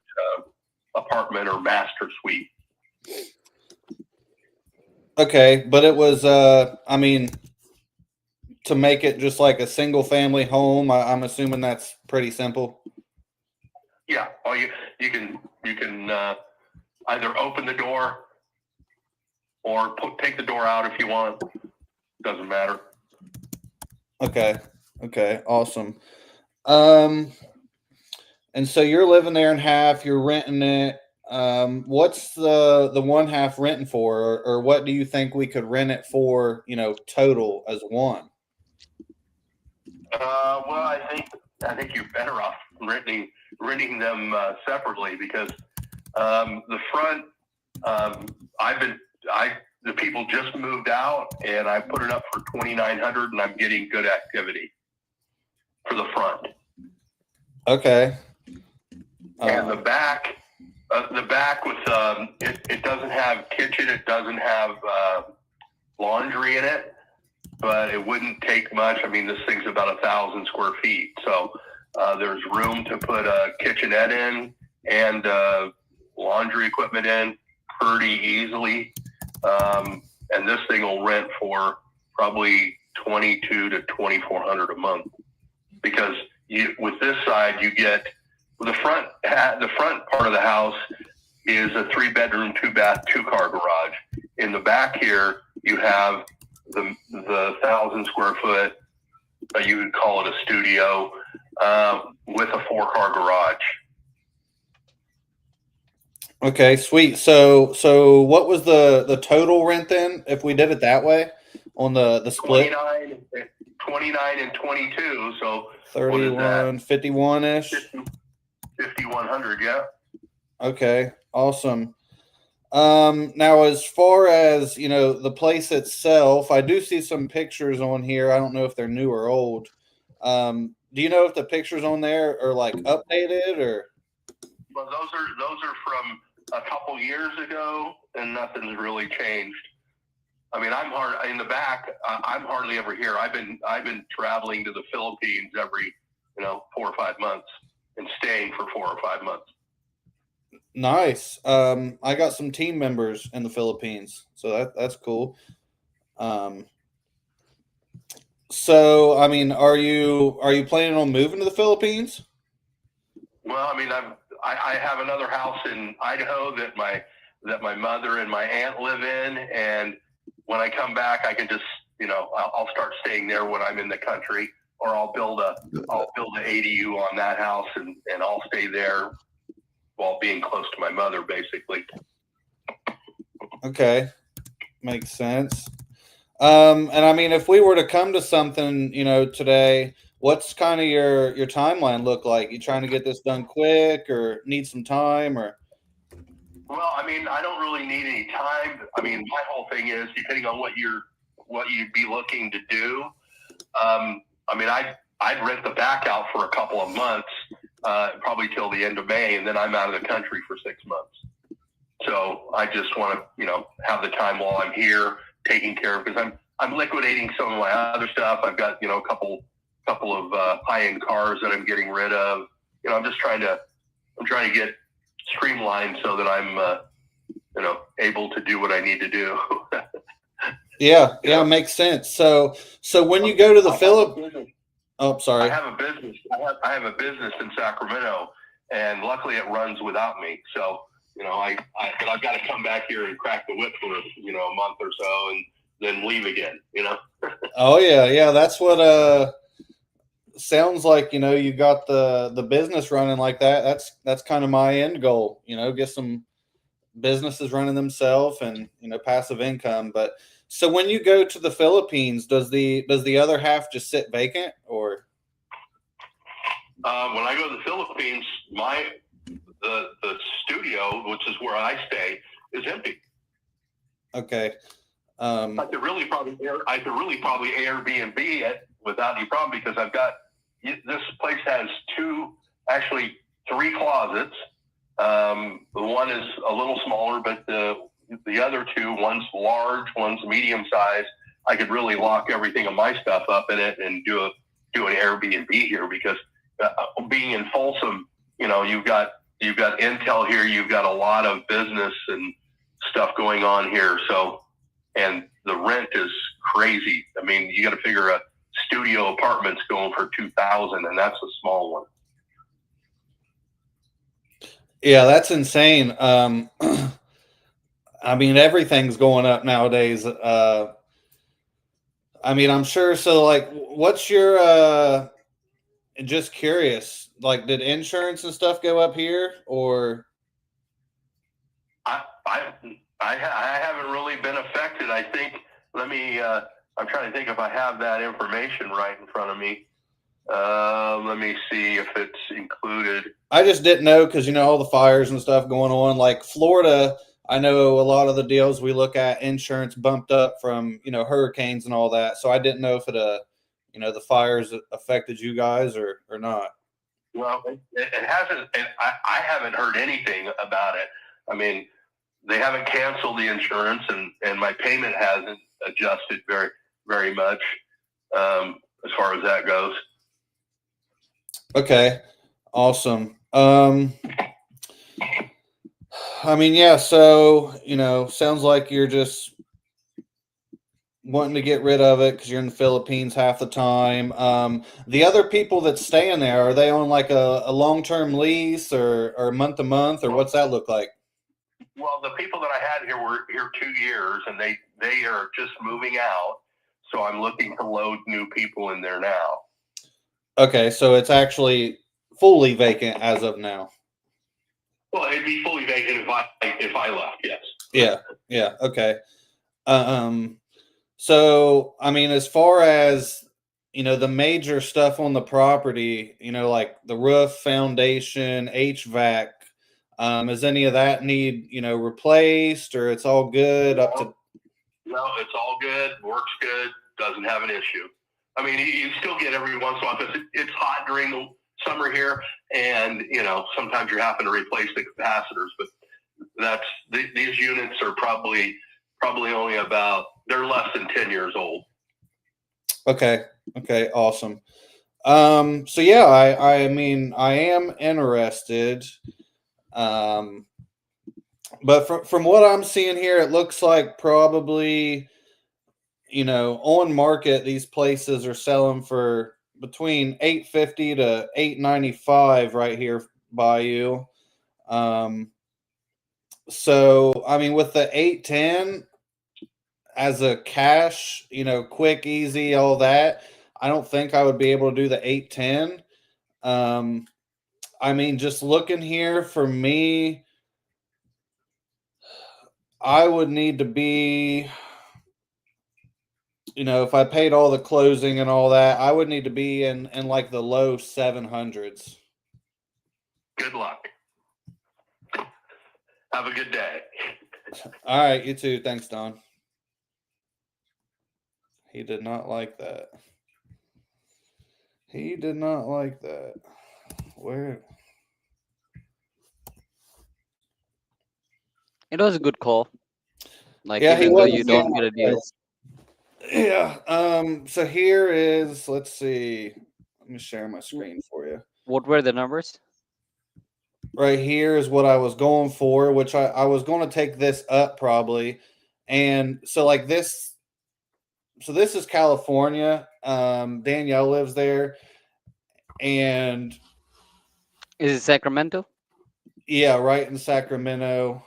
F: apartment or master suite.
A: Okay, but it was I mean, to make it just like a single family home, I'm assuming that's pretty simple.
F: Yeah, you can either open the door or take the door out if you want. Doesn't matter.
A: Okay, awesome. And so you're living there in half, you're renting it. What's the one half renting for, or what do you think we could rent it for? Total as one.
F: Well, I think you're better off renting them separately because the front, the people just moved out and I put it up for 2,900 and I'm getting good activity for the front.
A: Okay.
F: And the back with it doesn't have kitchen, it doesn't have laundry in it, but it wouldn't take much. I mean, this thing's about 1,000 square feet, so there's room to put a kitchenette in and laundry equipment in pretty easily. And this thing will rent for probably $2,200 to $2,400 a month because with this side you get the front part of the house is a 3-bedroom, 2-bath, 2-car garage. In the back here, you have the 1,000 square foot, you would call it a studio, with a 4-car garage.
A: Okay, sweet. So what was the total rent then if we did it that way on the split?
F: 29 and 22. So
A: 31, 51 ish.
F: 5,100, yeah.
A: Okay, awesome. Now as far as the place itself, I do see some pictures on here. I don't know if they're new or old. Do you know if the pictures on there are like updated or?
F: Well, those are from a couple years ago, and nothing's really changed. I mean, I'm hardly ever here. I've been traveling to the Philippines every 4 or 5 months and staying for 4 or 5 months.
A: Nice. I got some team members in the Philippines, so that's cool. So I mean, are you planning on moving to the Philippines?
F: Well, I mean, I have another house in Idaho that my mother and my aunt live in, and when I come back, I can just I'll start staying there when I'm in the country, or I'll build an ADU on that house and I'll stay there while being close to my mother, basically.
A: Okay, makes sense. And I mean, if we were to come to something, today, what's kind of your timeline look like? You trying to get this done quick, or need some time, or?
F: Well, I mean, I don't really need any time. I mean, my whole thing is depending on what you'd be looking to do. I mean, I'd rent the back out for a couple of months, probably till the end of May, and then I'm out of the country for 6 months. So I just want to, have the time while I'm here taking care of, because I'm liquidating some of my other stuff. I've got, a couple of high-end cars that I'm getting rid of. I'm trying to get streamlined so that I'm, able to do what I need to do.
A: Yeah, makes sense. So when you go to the Philippines, oh, sorry.
F: I have a business. I have a business in Sacramento, and luckily it runs without me. So, but I've got to come back here and crack the whip for, a month or so and then leave again,
A: Oh yeah. That's what, sounds like, you got the business running like that. That's kind of my end goal, get some businesses running themselves and, passive income. But so when you go to the Philippines, does the other half just sit vacant or?
F: When I go to the Philippines, the studio, which is where I stay, is empty.
A: Okay.
F: I could really probably Airbnb it without any problem because I've got this place has three closets. The one is a little smaller, but the other two, one's large, one's medium size. I could really lock everything of my stuff up in it and do an Airbnb here because being in Folsom, you've got Intel here, you've got a lot of business and stuff going on here. So, and the rent is crazy. I mean, you got to figure a studio apartment's going for $2,000, and that's a small one.
A: Yeah, that's insane. I mean, everything's going up nowadays. I mean, I'm sure. So, like, what's your? Just curious. Like, did insurance and stuff go up here, or?
F: I haven't really been affected. I think. I'm trying to think if I have that information right in front of me. Let me see if it's included.
A: I just didn't know because all the fires and stuff going on. Like Florida, I know a lot of the deals we look at, insurance bumped up from hurricanes and all that. So I didn't know if it the fires affected you guys or not.
F: Well, it hasn't. And I haven't heard anything about it. I mean, they haven't canceled the insurance, and my payment hasn't adjusted very, very much as far as that goes.
A: Okay, awesome. I mean, yeah. So sounds like you're just wanting to get rid of it because you're in the Philippines half the time. The other people that stay in there, are they on like a long-term lease or month to month, or what's that look like?
F: Well, the people that I had here were here 2 years, and they are just moving out. So I'm looking to load new people in there now.
A: Okay, so it's actually fully vacant as of now.
F: Well, it'd be fully vacant if I left. Yes.
A: Yeah. Okay. So I mean, as far as the major stuff on the property, like the roof, foundation, HVAC, does any of that need replaced, or it's all good up to?
F: No, it's all good. Works good. Doesn't have an issue. I mean, you still get every once in a while because it's hot during the summer here, and sometimes you're having to replace the capacitors. But these units are probably only they're less than 10 years old. Okay,
A: awesome. So yeah, I mean, I am interested. But from what I'm seeing here, it looks like probably, on market, these places are selling for between $850 to $895 right here by you. So I mean, with the 810 as a cash, quick, easy, all that, I don't think I would be able to do the 810. I mean, just looking here for me, I would need to be, if I paid all the closing and all that, I would need to be in like the low 700s.
F: Good luck. Have a good day.
A: All right, you too. Thanks, Don. He did not like that. Where?
E: It was a good call. Like,
A: Yeah,
E: even though you don't get a deal.
A: Yeah. So here is, let's see. Let me share my screen for you.
E: What were the numbers?
A: Right here is what I was going for, which I was going to take this up probably. And so like this, so this is California. Danielle lives there. And
E: Is it Sacramento?
A: yeah, right in Sacramento.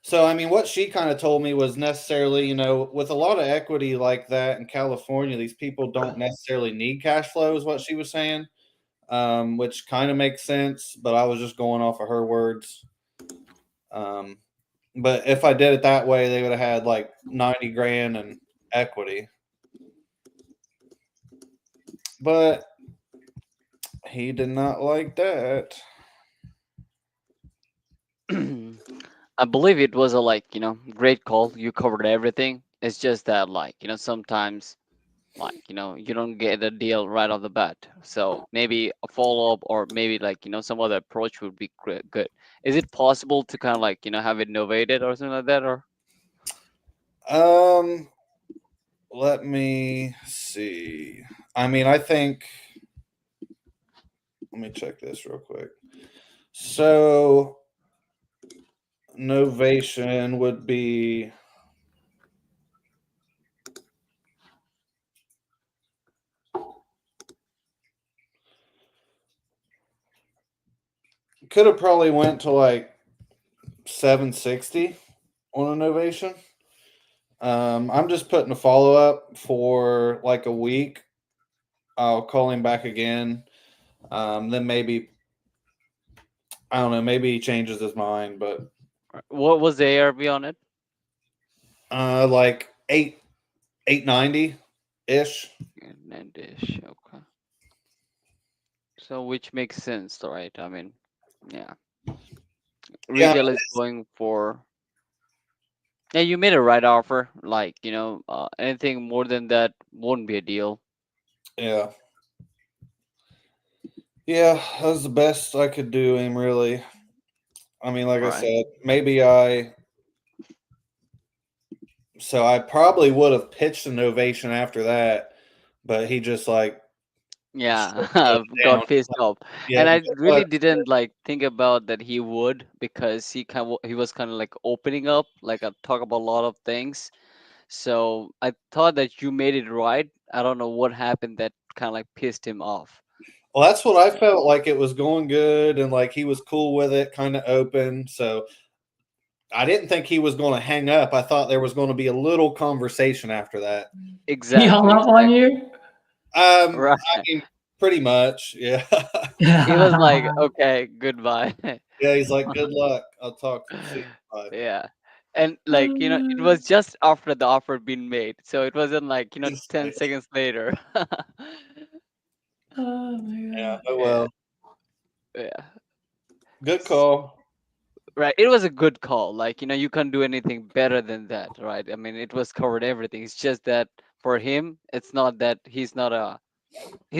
A: So I mean, what she kind of told me was necessarily, with a lot of equity like that in California, these people don't necessarily need cash flow, is what she was saying, which kind of makes sense. But I was just going off of her words. But if I did it that way, they would have had like 90 grand in equity. But he did not like that.
E: I believe it was a great call. You covered everything. It's just that sometimes you don't get the deal right off the bat. So maybe a follow up or maybe some other approach would be good. Is it possible to kind of have it novated or something like that or?
A: Let me see. I mean, I think. Let me check this real quick. So, novation would be. Could have probably went to like 760 on a novation. I'm just putting a follow up for like a week. I'll call him back again. Then maybe I don't know. Maybe he changes his mind, but
E: What was the ARV on it?
A: like 890 ish.
E: And dish. Okay. So which makes sense, right? I mean, yeah.
A: Yeah,
E: Retail is going for. Yeah, you made a right offer. Anything more than that won't be a deal.
A: yeah, yeah. That's the best I could do him, really. I mean, like
E: All
A: I
E: right.
A: said, maybe I. So I probably would have pitched an ovation after that, but he just like
E: Yeah,
A: shut down.
E: got pissed off,
A: Yeah,
E: and
A: he
E: I
A: said,
E: really
A: what?
E: didn't think about that he would because he was kind of opening up, talk about a lot of things. So I thought that you made it right. I don't know what happened that kind of pissed him off.
A: Well, that's what I felt like. It was going good, and like he was cool with it, kind of open. So I didn't think he was going to hang up. I thought there was going to be a little conversation after that.
B: He hung
E: Exactly,
B: up on
E: exactly.
B: you?
E: Right.
A: I mean, pretty much, yeah.
E: He was like, okay, goodbye.
A: Yeah, he's like, good luck. I'll talk. See you. Bye.
E: Yeah. And it was just after the offer been made. So it wasn't 10
A: Nice.
E: seconds later.
B: Oh my
A: Yeah.
B: god.
A: Oh
E: Yeah.
A: well.
E: Yeah.
A: Good call.
E: Right. It was a good call. You can't do anything better than that, right? I mean, it was covered everything. It's just that for him, it's not that his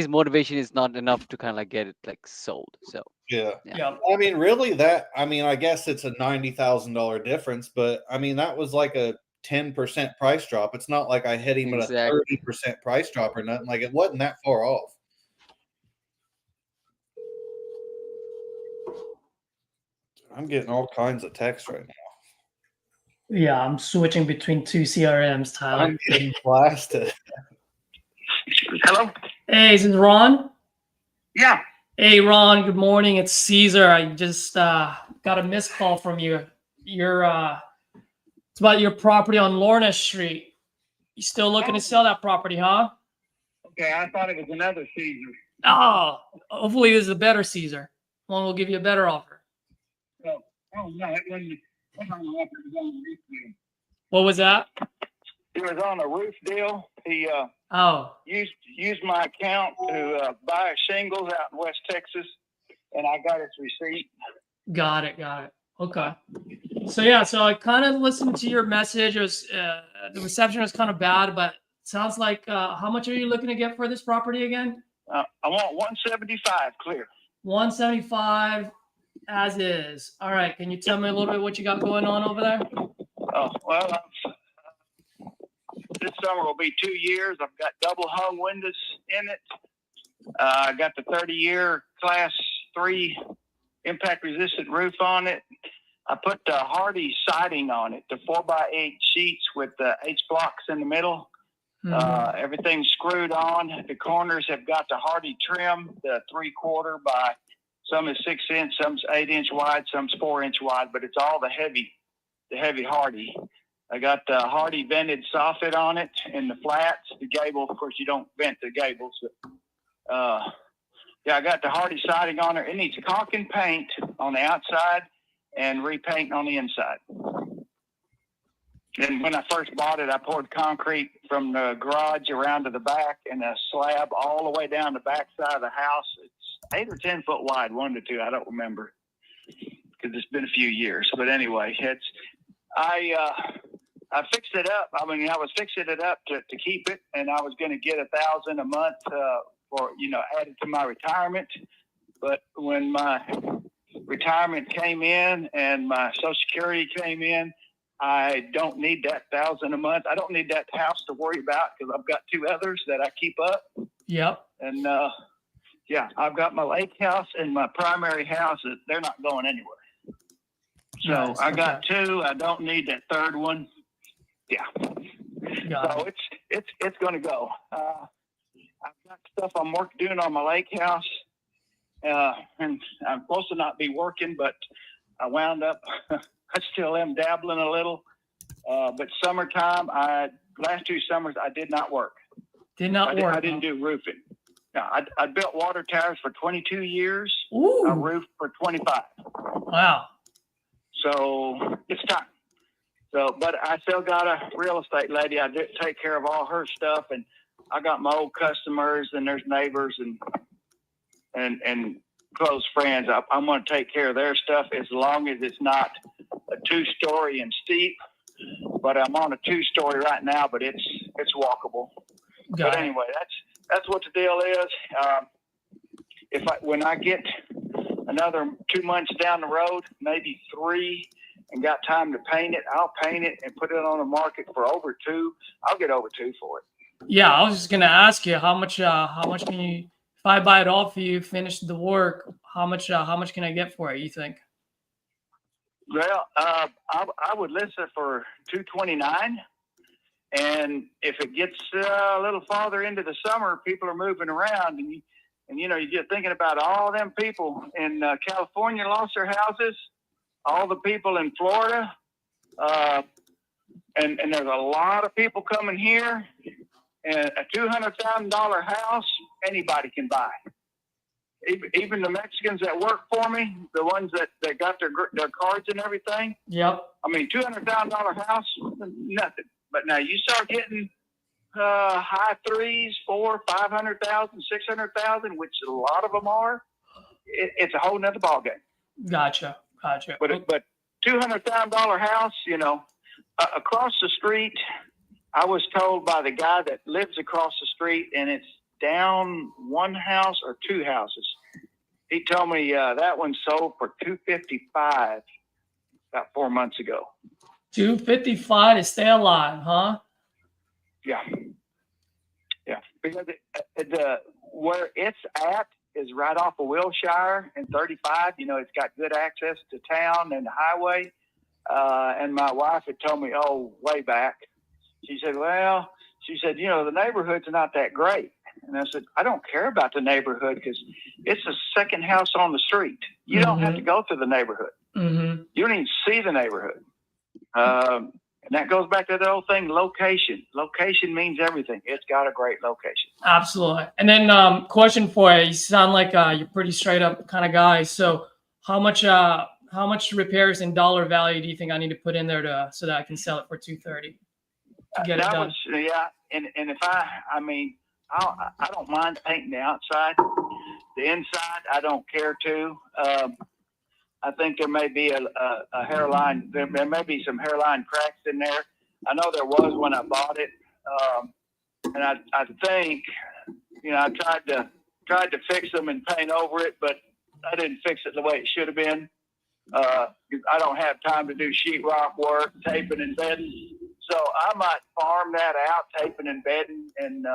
E: motivation is not enough to kind of get it sold. So,
A: Yeah.
E: yeah.
B: Yeah.
A: I mean, really, I guess it's a $90,000 difference, but I mean, that was like a 10% price drop. It's not like I hit him at a
E: Exactly.
A: 30% price drop or nothing. Like, it wasn't that far off. I'm getting all kinds of text right now.
B: Yeah, I'm switching between two CRMs, Tyler.
A: I'm getting blasted.
F: Hello?
B: Hey, is this Ron?
F: Yeah.
B: Hey, Ron, good morning. It's Caesar. I just got a missed call from you. It's about your property on Lorna Street. You still looking to sell that property, huh?
F: Okay, I thought it was another Caesar.
B: Oh, hopefully this is a better Caesar. One will give you a better offer.
F: Oh no, it wasn't. It was on a roof deal.
B: What was that?
F: It was on a roof deal. He
B: Oh,
F: used my account to buy shingles out in West Texas, and I got his receipt.
B: got it. Okay. So yeah, so I kind of listened to your message. It was the reception was kind of bad, but it sounds like how much are you looking to get for this property again?
F: I want 175 clear.
B: 175 as is. All right. Can you tell me a little bit what you got going on over there?
F: Oh well,
G: This summer will be 2 years. I've got double hung windows in it. I got the 30-year Class 3 impact resistant roof on it. I put the Hardy siding on it, the 4x8 sheets with the H blocks in the middle. Everything's screwed on. The corners have got the Hardy trim, the 3/4 by, some is 6 inch, some's 8 inch wide, some's 4 inch wide, but it's all the heavy Hardy. I got the Hardy vented soffit on it and the flats. The gable, of course, you don't vent the gables. But, I got the Hardy siding on it. It needs caulk and paint on the outside and repaint on the inside. And when I first bought it, I poured concrete from the garage around to the back and a slab all the way down the back side of the house. It's 8 or 10 foot wide, 1 to 2. I don't remember because it's been a few years. But anyway, I fixed it up. I mean, I was fixing it up to keep it, and I was going to get $1,000 a month for, added to my retirement. But when my retirement came in and my Social Security came in, I don't need that $1,000 a month. I don't need that house to worry about because I've got 2 others that I keep up.
B: Yep.
G: And I've got my lake house and my primary house. They're not going anywhere. So
B: Nice.
G: I got 2. I don't need that third one. Yeah. So it's going to go. I've got stuff I'm doing on my lake house, and I'm supposed to not be working, but I wound up. I still am dabbling a little, but summertime, last 2 summers, I did not work. I didn't do roofing. No, I built water towers for 22 years.
B: Ooh.
G: I roofed for 25.
B: Wow.
G: So it's time. So, but I still got a real estate lady. I did take care of all her stuff, and I got my old customers, and there's neighbors and close friends. I'm going to take care of their stuff as long as it's not a 2-story and steep. But I'm on a 2-story right now, but it's walkable. But anyway, that's what the deal is. When I get another 2 months down the road, maybe 3, and got time to paint it, I'll paint it and put it on the market for over 2. I'll get over 2 for it.
B: Yeah, I was just gonna ask you how much can you, if I buy it all for you, finish the work, how much can I get for it, you think?
G: Well, I would list it for $229, and if it gets a little farther into the summer, people are moving around, and you get thinking about all them people in California lost their houses, all the people in Florida, and there's a lot of people coming here, and a $200,000 house anybody can buy. Even the Mexicans that work for me, the ones that got their cards and everything.
B: Yep.
G: I mean, $200,000 house, nothing. But now you start getting high 3s, 400,000, 500,000, 600,000, which a lot of them are. It's a whole nother ballgame.
B: Gotcha.
G: But $200,000 house, across the street. I was told by the guy that lives across the street, and it's down 1 house or 2 houses. He told me that one sold for $255 about 4 months ago.
B: $255 to stay alive, huh?
G: Yeah. Because where it's at is right off of Wilshire and 35. It's got good access to town and the highway. And my wife had told me, way back. She said, the neighborhood's not that great. And I said, I don't care about the neighborhood because it's the second house on the street. You don't have to go to the neighborhood.
B: Mm-hmm.
G: You don't even see the neighborhood. And that goes back to the old thing, location. Location means everything. It's got a great location.
B: Absolutely. And then question for you. You sound like you're pretty straight up kind of guy. So how much repairs in dollar value do you think I need to put in there so that I can sell it for $230 to get it done?
G: And if I don't mind painting the outside. The inside, I don't care to. I think there may be a hairline. There may be some hairline cracks in there. I know there was when I bought it, and I think I tried to fix them and paint over it, but I didn't fix it the way it should have been. I don't have time to do sheetrock work, taping and bedding. So I might farm that out, taping and bedding, and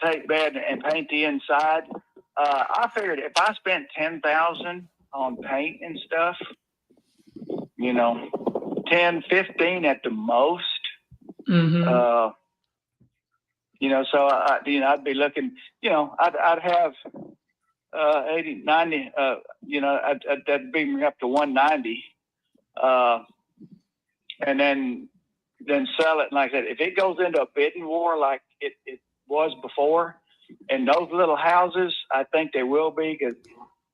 G: tape bed and paint the inside. I figured if I spent $10,000 on paint and stuff, 10, 15 at the most.
B: Mm-hmm.
G: So I'd be looking, I'd have 80, 90, that'd bring me up to 190, and then sell it. And like I said, if it goes into a bidding war like it was before, and those little houses, I think they will be, because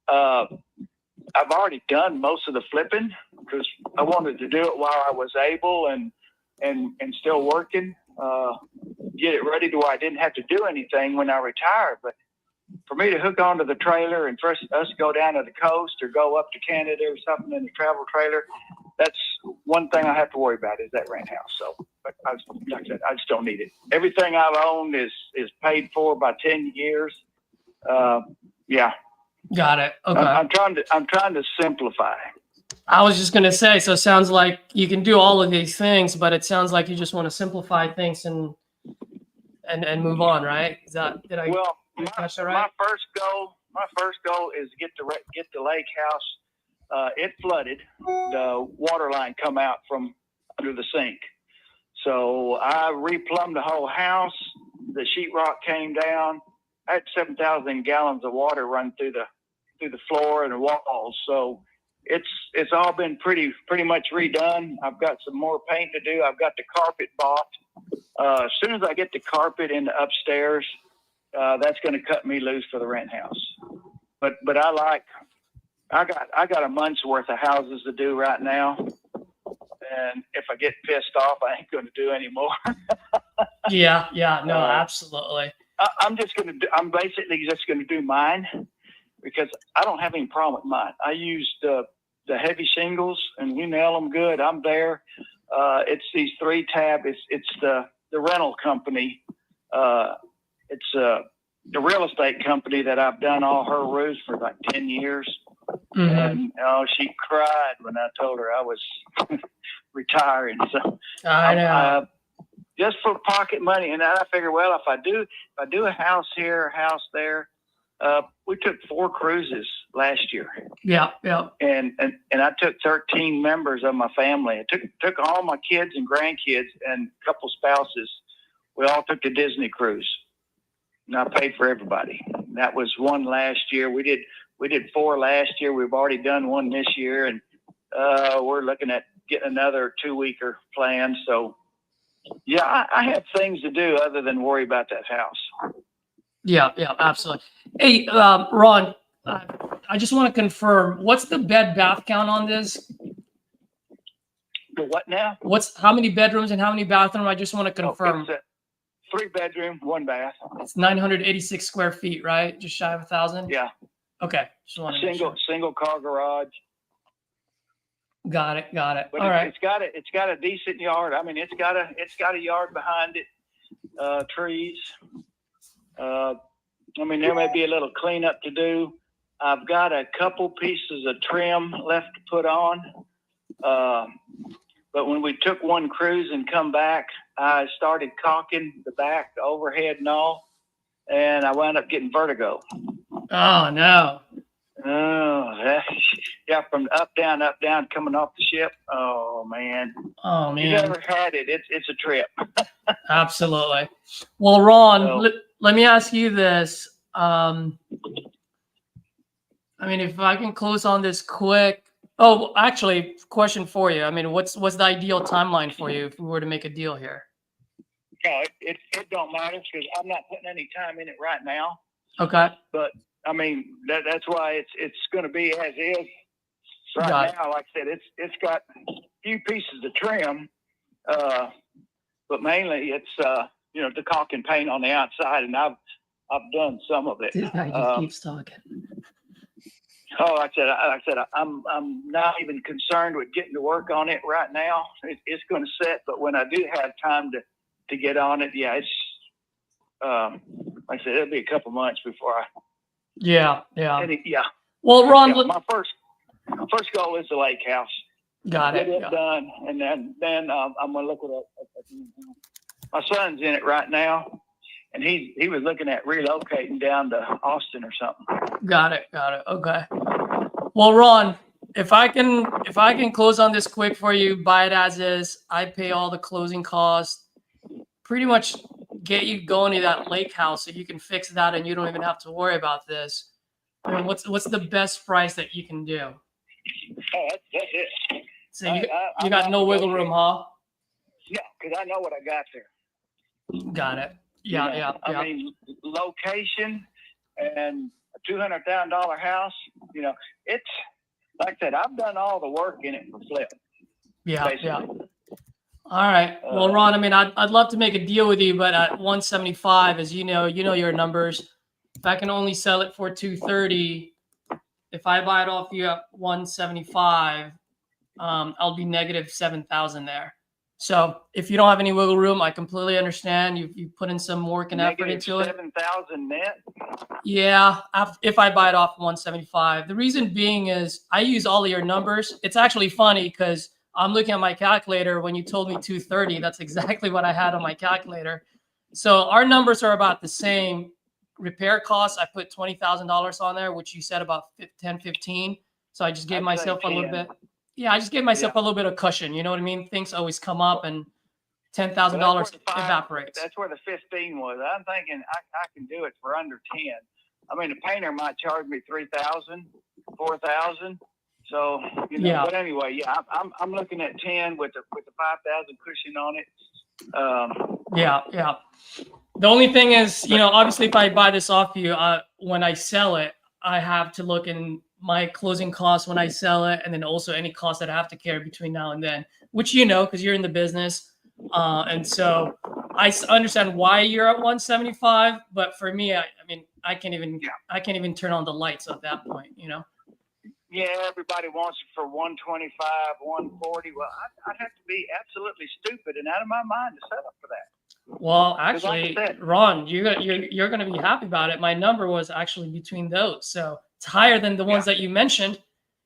G: I've already done most of the flipping because I wanted to do it while I was able and still working, get it ready to where I didn't have to do anything when I retired. But for me to hook onto the trailer and for us to go down to the coast or go up to Canada or something in the travel trailer, that's one thing I have to worry about, is that rent house. So, but like I said, I just don't need it. Everything I've owned is paid for by 10 years. Yeah.
B: Got it. Okay.
G: I'm trying to simplify.
B: I was just gonna say, so it sounds like you can do all of these things, but it sounds like you just want to simplify things and move on, right? Did I catch that right?
G: My first goal is get the lake house. It flooded. The water line come out from under the sink. So I replumbed the whole house. The sheetrock came down. I had 7,000 gallons of water run through the floor and the walls. So it's all been pretty much redone. I've got some more paint to do. I've got the carpet bought. As soon as I get the carpet in the upstairs, that's going to cut me loose for the rent house. But I got a month's worth of houses to do right now, and if I get pissed off, I ain't going to do any more.
B: Yeah, no, absolutely.
G: I'm basically just going to do mine because I don't have any problem with mine. I used the heavy shingles, and you nail them good. I'm there. It's these 3-tab. It's the rental company. It's the real estate company that I've done all her roofs for like 10 years.
B: Mm-hmm.
G: And she cried when I told her I was retiring. So
B: I know.
G: Just for pocket money. And I figure, well, if I do a house here, a house there, we took 4 cruises last year.
B: Yeah.
G: And I took 13 members of my family. I took all my kids and grandkids and a couple spouses. We all took the Disney cruise. And I paid for everybody. That was one last year. We did 4 last year. We've already done one this year, and we're looking at getting another 2-weeker plan. So, yeah, I have things to do other than worry about that house.
B: Yeah, absolutely. Hey, Ron, I just want to confirm, what's the bed bath count on this?
G: The what now?
B: How many bedrooms and how many bathrooms? I just want to confirm.
G: It's 3 bedroom, 1 bath.
B: It's 986 square feet, right? Just shy of 1,000?
G: Yeah.
B: Okay. Just want to
G: single car garage.
B: Got it.
G: But
B: All right.
G: It's got a decent yard. I mean, it's got a yard behind it, trees. I mean, there may be a little cleanup to do. I've got a couple pieces of trim left to put on. But when we took one cruise and come back, I started caulking the back, the overhead and all, and I wound up getting vertigo.
B: Oh, no.
G: Oh, yeah, from up, down, coming off the ship. Oh, man.
B: Oh, man.
G: You never had it. It's a trip.
B: Absolutely. Well, Ron, let me ask you this. I mean, if I can close on this quick. Oh, actually, question for you. I mean, what's the ideal timeline for you if we were to make a deal here?
G: No, it don't matter because I'm not putting any time in it right now.
B: Okay.
G: But I mean, that's why it's going to be as is right now. Like I said, it's got a few pieces of trim, but mainly it's the caulk and paint on the outside, and I've done some of it.
B: This guy just keeps talking.
G: Oh, like I said, I'm not even concerned with getting to work on it right now. It's going to set, but when I do have time to get on it, yeah, it's like I said, it'll be a couple months before I.
B: Yeah.
G: Yeah.
B: Well, Ron,
G: my first goal is the lake house.
B: Got
G: get
B: it.
G: it
B: Yeah.
G: done, and then I'm gonna look at it. My son's in it right now, and he was looking at relocating down to Austin or something.
B: Got it. Got it. Okay. Well, Ron, if I can close on this quick for you, buy it as is. I pay all the closing costs. Pretty much get you going to that lake house so you can fix that and you don't even have to worry about this. I mean, what's the best price that you can do?
G: Oh, that's it.
B: So you
G: I'm
B: got
G: not
B: no wiggle room, huh?
G: Yeah, because I know what I got there.
B: Got it. Yeah,
G: You know,
B: yeah.
G: I mean, location and a $200,000 house. You know, it's like I said. I've done all the work in it for flip.
B: Yeah,
G: basically.
B: yeah. All right. Well, Ron, I mean, I'd love to make a deal with you, but at 175, as you know your numbers. If I can only sell it for 230, if I buy it off you at 175, I'll be negative 7,000 there. So if you don't have any wiggle room, I completely understand. You put in some work and effort into it.
G: 7,000 net.
B: Yeah, if I buy it off 175. The reason being is I use all of your numbers. It's actually funny because I'm looking at my calculator. When you told me 230, that's exactly what I had on my calculator. So our numbers are about the same. Repair costs, I put $20,000 on there, which you said about 10, 15. So I just gave
G: I'd say
B: myself a little
G: 10.
B: bit. Yeah, I just gave myself a little bit of cushion. You know what I mean? Things always come up and $10,000 evaporates.
G: That's where the 15 was. I'm thinking I can do it for under 10. I mean, the painter might charge me 3,000, 4,000. So you know.
B: Yeah.
G: But anyway, yeah, I'm looking at 10 with the 5,000 cushion on it.
B: Yeah, yeah. The only thing is, obviously, if I buy this off you, when I sell it, I have to look in my closing costs when I sell it, and then also any costs that I have to carry between now and then, which because you're in the business, and so I understand why you're at 175. But for me, I mean, I can't even turn on the lights at that point.
G: Yeah, everybody wants it for 125, 140. Well, I'd have to be absolutely stupid and out of my mind to set up for that.
B: Well, actually, Ron, you're going to be happy about it. My number was actually between those, so it's higher than the ones that you mentioned.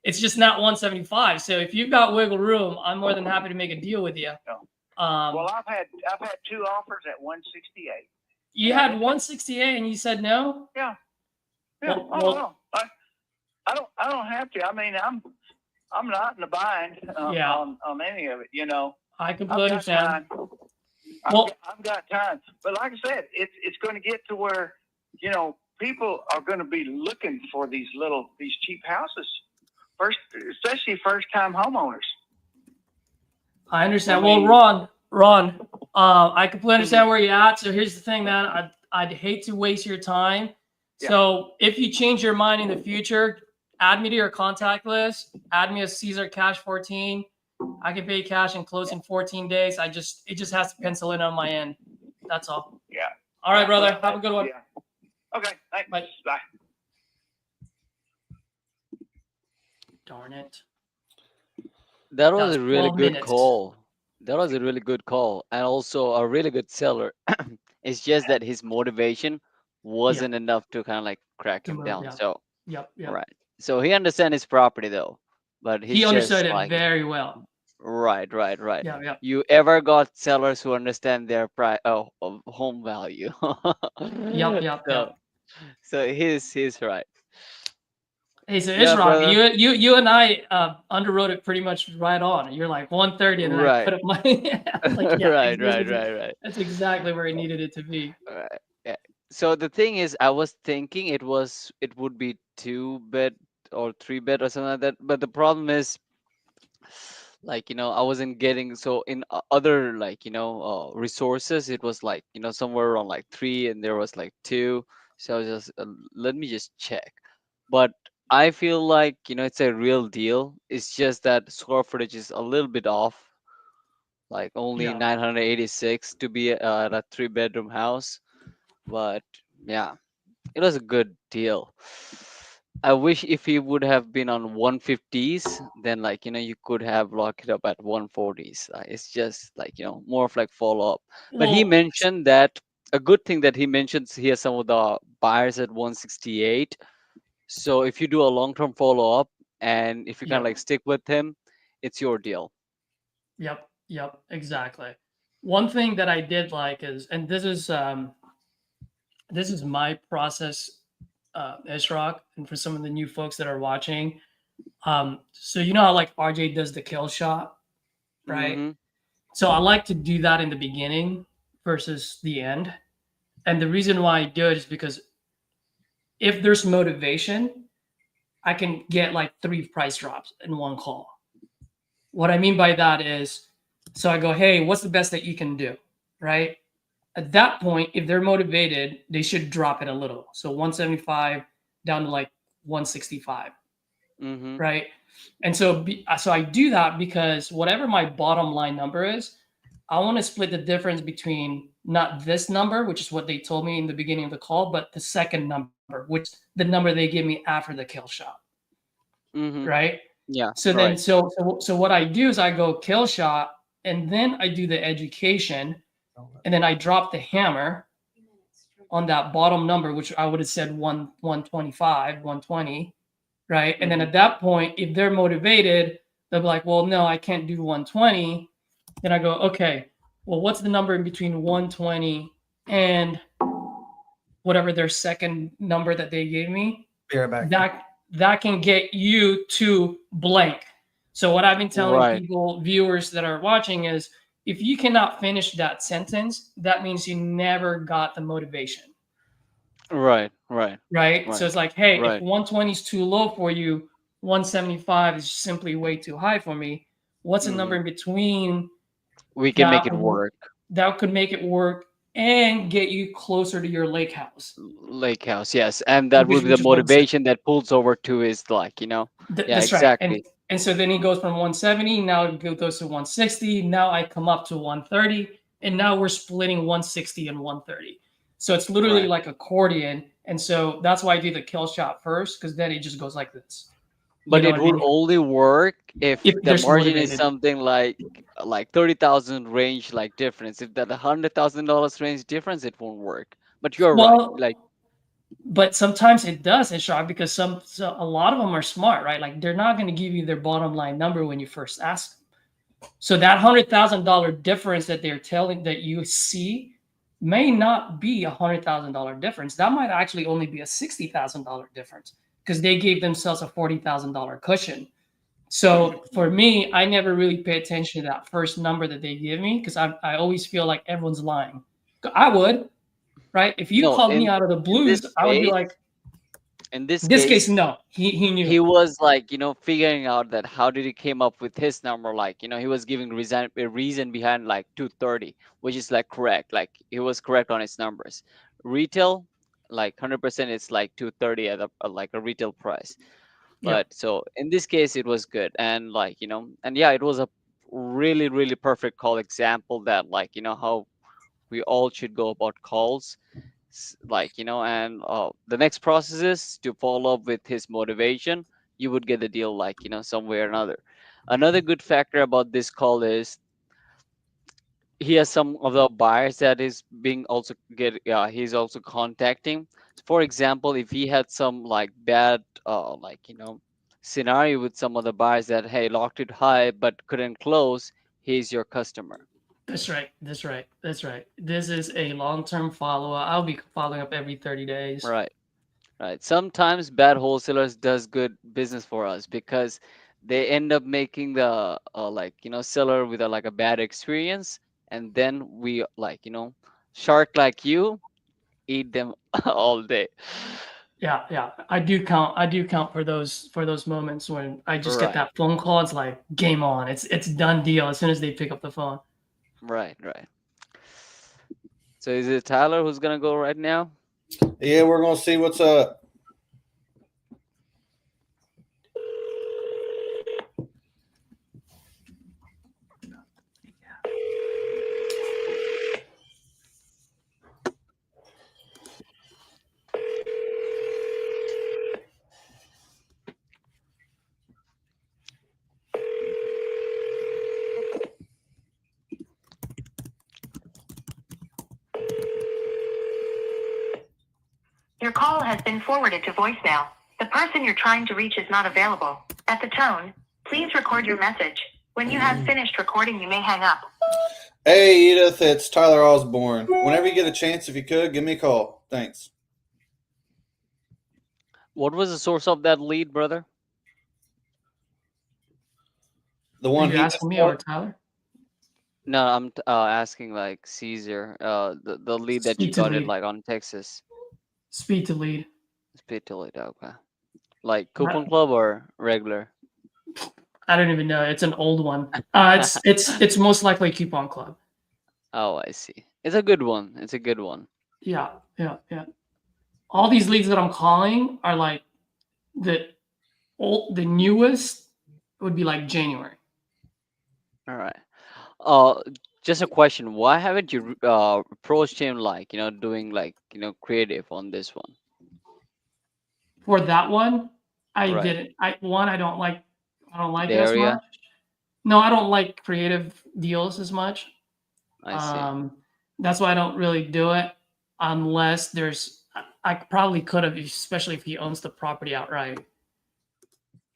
B: It's just not 175. So if you've got wiggle room, I'm more than happy to make a deal with you.
G: Well, I've had 2 offers at 168.
B: You had 168 and you said no?
G: Yeah.
B: Well,
G: no. I don't have to. I mean, I'm not in the bind on any of it.
B: I completely understand.
G: I've got time, but like I said, it's going to get to where people are going to be looking for these cheap houses, especially first time homeowners.
B: I understand. Well, Ron, I completely understand where you're at. So here's the thing, man. I'd hate to waste your time. Yeah. So if you change your mind in the future, add me to your contact list. Add me as Caesar Cash 14. I can pay cash and close in 14 days. It just has to pencil in on my end. That's all.
G: Yeah.
B: All right, brother. Have a good one.
G: Yeah. Okay. Thanks.
B: Bye.
G: Bye.
B: Darn it.
E: That was a really good call. That was a really good call, and also a really good seller. It's just that his motivation wasn't enough to kind of like crack him down. So, right. So he understands his property though, but
B: he understood it very well.
E: Right.
B: Yeah.
E: You ever got sellers who understand their home value?
B: Yep.
E: So he's right.
B: Hey, so Ishram, you and I underwrote it pretty much right on. You're like 130, and then I put up my
E: right.
B: That's exactly where he needed it to be.
E: Right. Yeah. So the thing is, I was thinking it would be 2-bed or 3-bed or something like that. But the problem is, like, I wasn't getting, so in other resources, it was like, somewhere around like 3, and there was like 2. So I was just let me just check. But I feel like it's a real deal. It's just that square footage is a little bit off, like only 986 to be at a 3-bedroom house. But yeah, it was a good deal. I wish if he would have been on 150s, then you could have locked it up at 140s. It's just more of like follow up. But he mentioned that a good thing that he mentions here, some of the buyers at 168. So if you do a long-term follow-up, and if you kind of like stick with him, it's your deal.
B: Yep, exactly. One thing that I did like is, and this is my process, Ishrock, and for some of the new folks that are watching. So you know how like RJ does the kill shot, right?
E: Mm-hmm.
B: So I like to do that in the beginning versus the end. And the reason why I do it is because if there's motivation, I can get like 3 price drops in one call. What I mean by that is, so I go, hey, what's the best that you can do? Right? At that point, if they're motivated, they should drop it a little. So 175 down to like 165.
E: Mm-hmm.
B: Right? And so I do that because whatever my bottom line number is, I want to split the difference between not this number, which is what they told me in the beginning of the call, but the second number, which the number they give me after the kill shot.
E: Mm-hmm.
B: Right?
E: Yeah.
B: So
E: right.
B: then so what I do is I go kill shot and then I do the education and then I drop the hammer on that bottom number, which I would have said 125, 120. Right. And then at that point, if they're motivated, they'll be like, well, no, I can't do 120. Then I go, okay, well, what's the number in between 120 and whatever their second number that they gave me? That can get you to blank. So what I've been telling people, viewers that are watching is if you cannot finish that sentence, that means you never got the motivation.
E: Right.
B: So it's like, hey, if 120 is too low for you, 175 is simply way too high for me. What's a number in between?
E: We can make it work.
B: That could make it work and get you closer to your lake house.
E: Lake house, yes. And that would be the motivation that pulls over to his, like, yeah,
B: that's
E: exactly.
B: Right. And so then he goes from 170, now it goes to 160. Now I come up to 130, and now we're splitting 160 and 130. So it's literally like accordion. And so that's why I do the kill shot first, because then it just goes like this.
E: But it will only work if the margin is something like 30,000 range like difference. If that $100,000 range difference, it won't work. But you're right. Like,
B: but sometimes it does, Ishaq, because a lot of them are smart, right? Like they're not going to give you their bottom line number when you first ask them. So that $100,000 difference that they're telling that you see may not be $100,000 difference. That might actually only be a $60,000 difference because they gave themselves a $40,000 cushion. So for me, I never really pay attention to that first number that they give me because I always feel like everyone's lying. I would, right? If you called me out of the blues, I would be like,
E: in this
B: case, no, he knew.
E: He was like, figuring out that how did he came up with his number. Like, he was giving a reason behind like 230, which is like correct. Like he was correct on his numbers. Retail, like 100%, it's like 230 at like a retail price. But so in this case, it was good. And like, and yeah, it was a really, really perfect call example that like, how we all should go about calls. Like, and the next process is to follow up with his motivation. You would get the deal, like, some way or another. Another good factor about this call is he has some of the buyers that is being also he's also contacting. For example, if he had some like bad like scenario with some of the buyers that, hey, locked it high but couldn't close, he's your customer.
B: That's right. This is a long-term follow-up. I'll be following up every 30 days.
E: Right. Sometimes bad wholesalers does good business for us because they end up making the seller with a bad experience, and then we shark like you eat them all day.
B: Yeah. I do count for those moments when I just get that phone call. It's like game on. It's done deal as soon as they pick up the phone.
E: Right. So is it Tyler who's gonna go right now?
A: Yeah, we're gonna see what's up.
D: Your call has been forwarded to voicemail. The person you're trying to reach is not available. At the tone, please record your message. When you have finished recording, you may hang up.
A: Hey, Edith, it's Tyler Osborne. Whenever you get a chance, if you could, give me a call. Thanks.
E: What was the source of that lead, brother?
A: The
B: Are
A: one
B: you
A: he
B: asking me or Tyler?
E: No, I'm asking like Caesar, the lead that you
B: Speed to
E: got it
B: lead.
E: like on Texas.
B: Speed to lead.
E: Speed to lead, okay. Like coupon club or regular?
B: I don't even know. It's an old one. It's most likely Coupon Club.
E: Oh, I see. It's a good one. It's a good one.
B: Yeah. All these leads that I'm calling are like the newest would be like January.
E: All right. Just a question. Why haven't you approached him like, doing like, creative on this one?
B: For that one, I
E: Right.
B: didn't. I don't like
E: The
B: it as
E: area?
B: much. No, I don't like creative deals as much.
E: I see.
B: That's why I don't really do it unless there's. I probably could have, especially if he owns the property outright.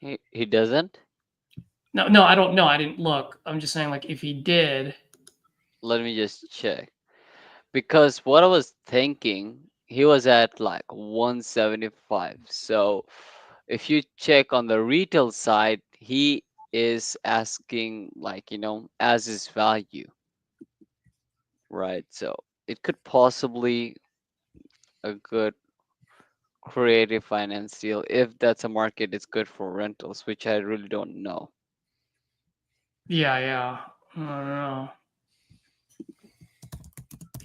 E: He doesn't?
B: No, I don't know. I didn't look. I'm just saying, like, if he did.
E: Let me just check. Because what I was thinking, he was at like 175. So if you check on the retail side, he is asking like, as his value. Right. So it could possibly a good creative finance deal if that's a market it's good for rentals, which I really don't know.
B: Yeah. I don't know.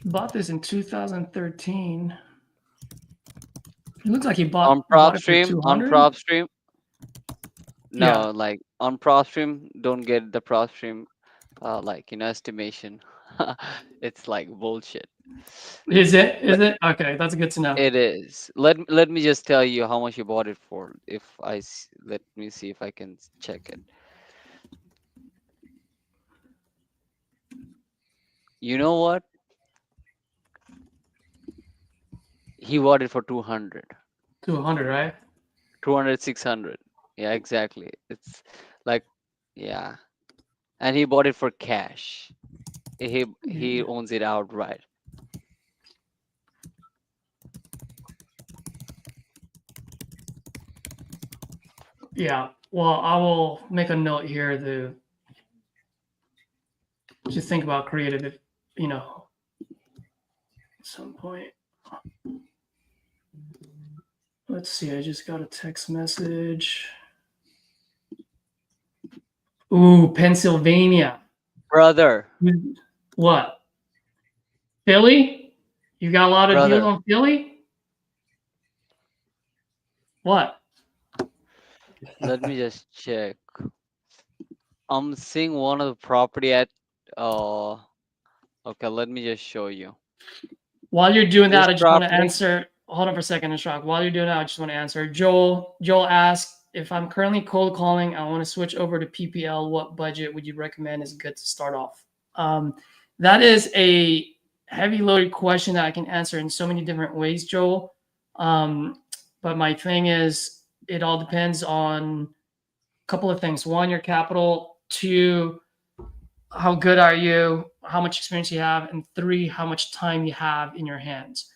B: He bought this in 2013. It looks like he
E: On
B: bought
E: prop
B: it for
E: stream, on
B: 200.
E: prop stream, no,
B: Yeah.
E: like on prop stream, don't get the prop stream like estimation. It's like bullshit.
B: Is it?
E: Let-
B: Okay? That's good to know.
E: It is. Let me just tell you how much you bought it for. If let me see if I can check it. You know what? He bought it for 200.
B: 200, right?
E: 200, 600. Yeah, exactly. It's like, yeah. And he bought it for cash. He owns it outright.
B: Yeah. Well, I will make a note here to just think about creative, at some point. Let's see. I just got a text message. Ooh, Pennsylvania.
E: Brother,
B: What? Philly? You got a lot of deals
E: brother,
B: on Philly? What?
E: let me just check. I'm seeing one of the property at okay, let me just show you.
B: While you're doing
E: This
B: that, I just want to
E: property,
B: answer. Hold on for a second, Ashok. While you're doing that, I just want to answer. Joel asked, if I'm currently cold calling, I want to switch over to PPL. What budget would you recommend is good to start off? That is a heavy loaded question that I can answer in so many different ways, Joel. But my thing is, it all depends on a couple of things. One, your capital. Two, how good are you? How much experience you have? And three, how much time you have in your hands.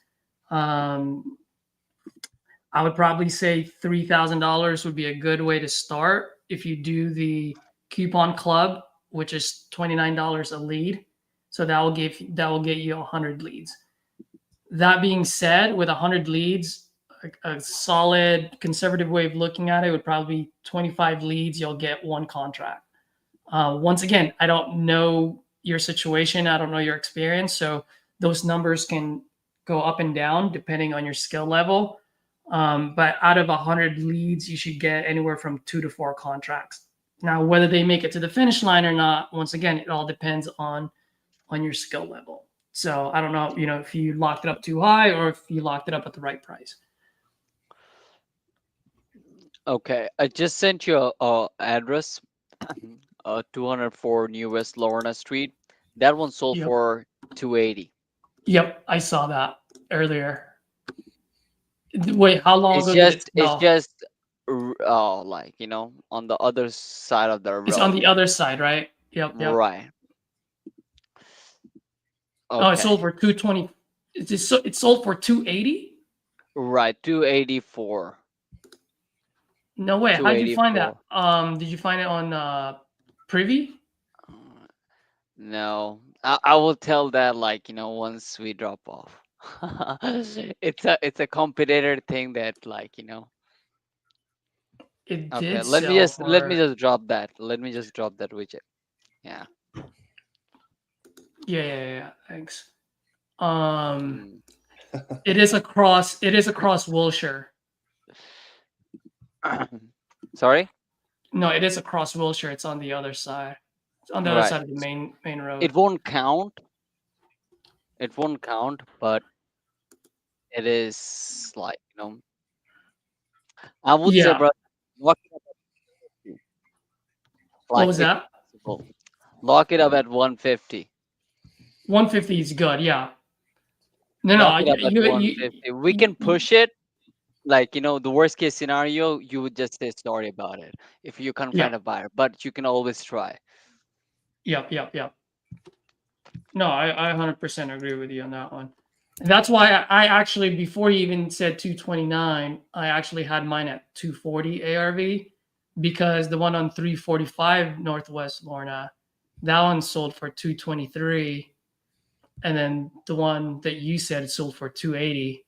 B: I would probably say $3,000 would be a good way to start if you do the coupon club, which is $29 a lead. So that will get you 100 leads. That being said, with 100 leads, a solid conservative way of looking at it would probably be 25 leads. You'll get one contract. Once again, I don't know your situation. I don't know your experience. So those numbers can go up and down depending on your skill level. But out of 100 leads, you should get anywhere from 2 to 4 contracts. Now, whether they make it to the finish line or not, once again, it all depends on your skill level. So I don't know, if you locked it up too high or if you locked it up at the right price.
E: okay. I just sent you a address. 204 New West Lorna Street. That one sold
B: Yep.
E: for 280.
B: Yep, I saw that earlier. Wait, how long
E: It's
B: ago did it
E: just it's
B: sell?
E: just like on the other side of the
B: It's on
E: road.
B: the other side, right? Yep, yep.
E: Right.
B: Oh, it
E: Okay.
B: sold for 220. It sold for 280?
E: Right. 284.
B: No way. How'd you find that?
E: 284.
B: Did you find it on Privy?
E: No, I will tell that once we drop off. It's a competitor thing that
B: It
E: Okay,
B: did sell
E: let me
B: for.
E: just drop that. Let me just drop that widget. Yeah.
B: Yeah. Thanks. Um,
E: Mm.
B: it is across Wilshire.
E: Sorry?
B: No, it is across Wilshire. It's on the other side. It's on the other
E: Right.
B: side of the main road.
E: It won't count. It won't count, but it is I would say,
B: Yeah.
E: brother, lock it up
B: What was
E: if
B: that?
E: possible. Lock it up at 150.
B: 150 is good. Yeah. No,
E: Lock
B: no.
E: it up at
B: You,
E: 150. We can push it. The worst case scenario, you would just say sorry about it if you can't
B: yeah.
E: find a buyer, but you can always try.
B: Yep. No, I 100% agree with you on that one. And that's why I actually, before you even said 229, I actually had mine at 240 ARV because the one on 345 Northwest Lorna, that one sold for 223. And then the one that you said sold for 280.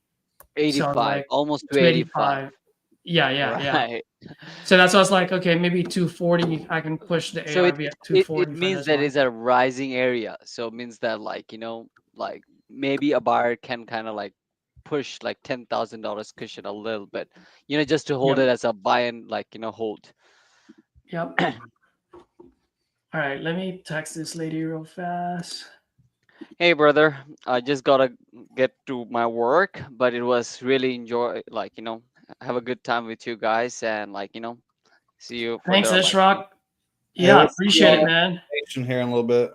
B: So I was
E: 85,
B: like,
E: almost to 85.
B: 285. Yeah.
E: Right.
B: So that's why I was like, okay, maybe 240. I can push the
E: So
B: ARV at
E: it
B: 240 for
E: means
B: this
E: that
B: one.
E: it's a rising area. So it means that maybe a buyer can kind of push $10,000 cushion a little bit, just to hold
B: Yep.
E: it as a buy and hold.
B: Yep. All right, let me text this lady real fast.
E: Hey brother, I just gotta get to my work, but it was really have a good time with you guys and see you for
B: Thanks,
E: the
B: Ishrock.
A: Hey,
B: Yeah,
A: we'll see
B: appreciate it,
A: y'all
B: man.
A: here in a little bit.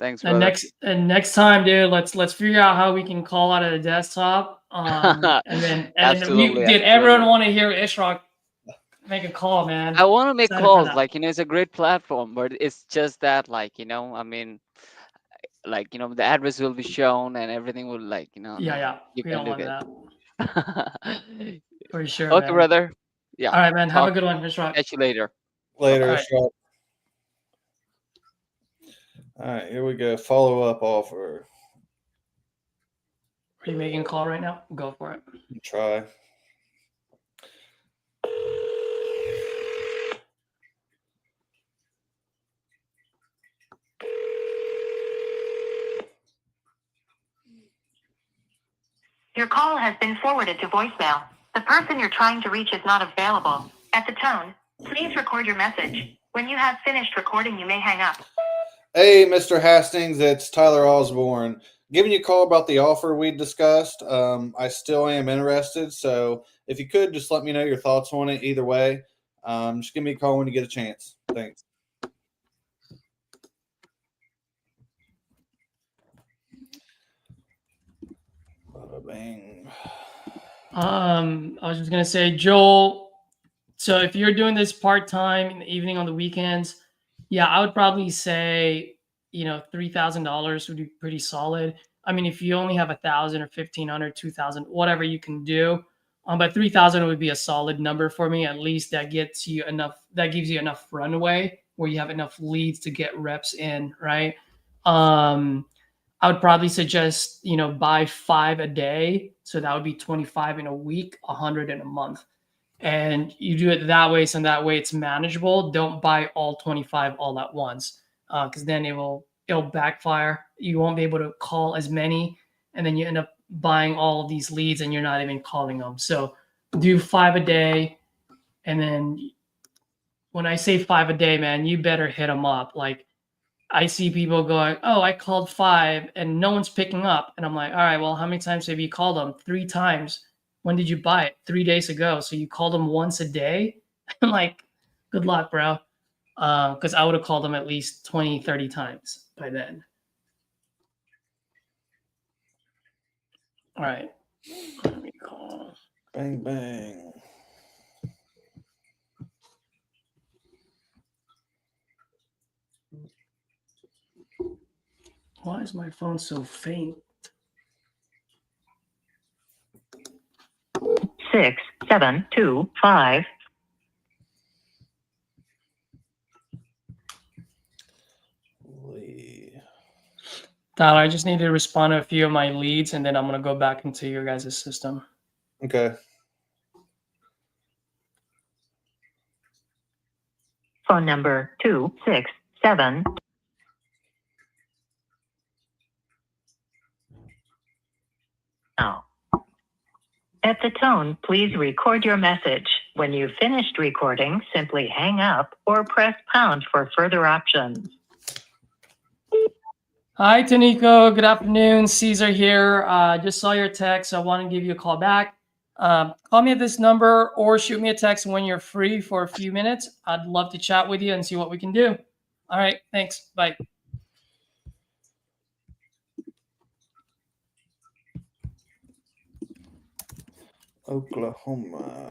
E: Thanks,
B: And
E: brother.
B: next time, dude, let's figure out how we can call out of the desktop. And then
E: Absolutely,
B: did everyone
E: absolutely.
B: want to hear Ishrock make a call, man?
E: I want to make
B: Excited for
E: calls,
B: that.
E: it's a great platform, but it's just that, I mean, the address will be shown and everything will no,
B: Yeah.
E: you
B: We
E: can
B: don't
E: do
B: want
E: that.
B: that for sure,
E: Okay,
B: man.
E: brother. Yeah.
B: All right, man. Have a
E: Talk.
B: good one, Ishrock.
E: Catch you later.
A: Later,
B: All right.
A: Sharp. All right, here we go. Follow up offer.
B: Are you making a call right now? Go for it.
A: Try.
D: Your call has been forwarded to voicemail. The person you're trying to reach is not available. At the tone, please record your message. When you have finished recording, you may hang up.
A: Hey, Mr. Hastings, it's Tyler Osborne. Giving you a call about the offer we discussed. I still am interested, so if you could just let me know your thoughts on it either way. Just give me a call when you get a chance. Thanks. Bada bang.
B: I was just gonna say, Joel. So if you're doing this part time in the evening on the weekends, yeah, I would probably say $3,000 would be pretty solid. I mean, if you only have 1,000 or 1,500, 2,000, whatever you can do, but 3,000 would be a solid number for me. At least that gets you enough. That gives you enough runway where you have enough leads to get reps in, right? I would probably suggest, buy 5 a day. So that would be 25 in a week, 100 in a month. And you do it that way. So that way it's manageable. Don't buy all 25 all at once. Because then it'll backfire. You won't be able to call as many. And then you end up buying all of these leads and you're not even calling them. So do 5 a day. And then when I say 5 a day, man, you better hit them up. Like, I see people going, "Oh, I called 5 and no one's picking up." And I'm like, "All right, well, how many times have you called them?" 3 times. When did you buy it? 3 days ago. So you called them once a day? I'm like, good luck, bro. Because I would have called them at least 20, 30 times by then. All right. Let me call.
A: Bang, bang.
B: Why is my phone so faint?
D: 6, 7, 2, 5.
B: Tyler, I just need to respond to a few of my leads, and then I'm going to go back into your guys' system.
A: Okay.
D: Phone number 267. Now, at the tone, please record your message. When you've finished recording, simply hang up or press pound for further options.
B: Hi, Taniko. Good afternoon. Caesar here. Just saw your text. So I want to give you a call back. Call me at this number or shoot me a text when you're free for a few minutes. I'd love to chat with you and see what we can do. All right. Thanks. Bye.
A: Oklahoma.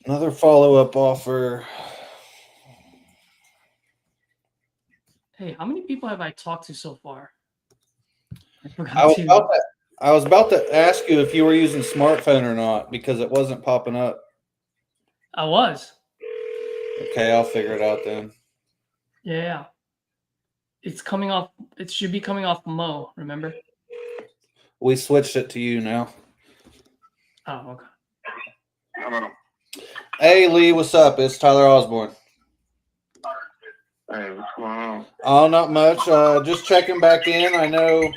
A: Another follow-up offer.
B: Hey, how many people have I talked to so far? I forgot
A: I was about to ask you if you were using smartphone or not because it wasn't popping up.
B: I was.
A: Okay, I'll figure it out then.
B: Yeah. It's coming off. It should be coming off Mo, remember?
A: We switched it to you now.
B: Oh, okay.
F: Hello.
A: Hey, Lee, what's up? It's Tyler Osborne.
F: Hey, what's going on?
A: Oh, not much. Just checking back in. I know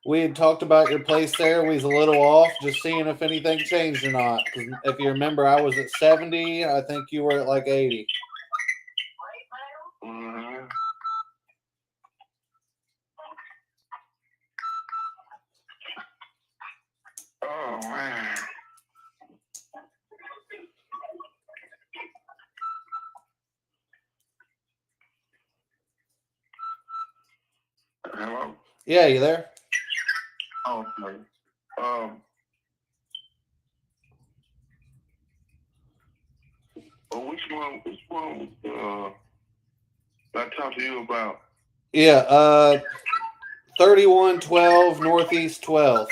A: we had talked about your place there. We was a little off, just seeing if anything changed or not. 'Cause if you remember, I was at 70. I think you were at like 80.
F: Mm-hmm. Oh, man. Hello?
A: Yeah, you there?
F: Oh, okay. Which one, I talked to you about?
A: Yeah, 3112 Northeast 12th.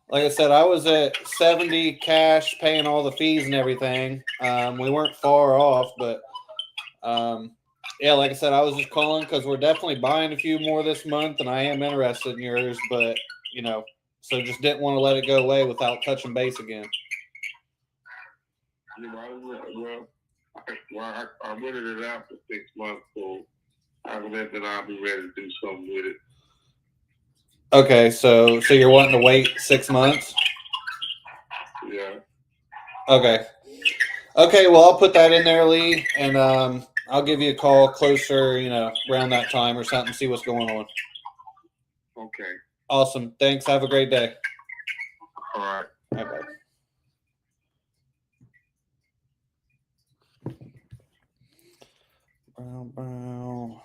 A: Like I said, I was at 70 cash, paying all the fees and everything. We weren't far off, but yeah, like I said, I was just calling because we're definitely buying a few more this month, and I am interested in yours. But so just didn't want to let it go away without touching base again.
F: I rented it out for 6 months, so I bet that I'll be ready to do something with it.
A: Okay, so you're wanting to wait 6 months?
F: Yeah.
A: Okay. Well, I'll put that in there, Lee, and I'll give you a call closer, around that time or something, see what's going on.
F: Okay.
A: Awesome. Thanks. Have a great day.
F: All right.
A: Bye bye. Brown.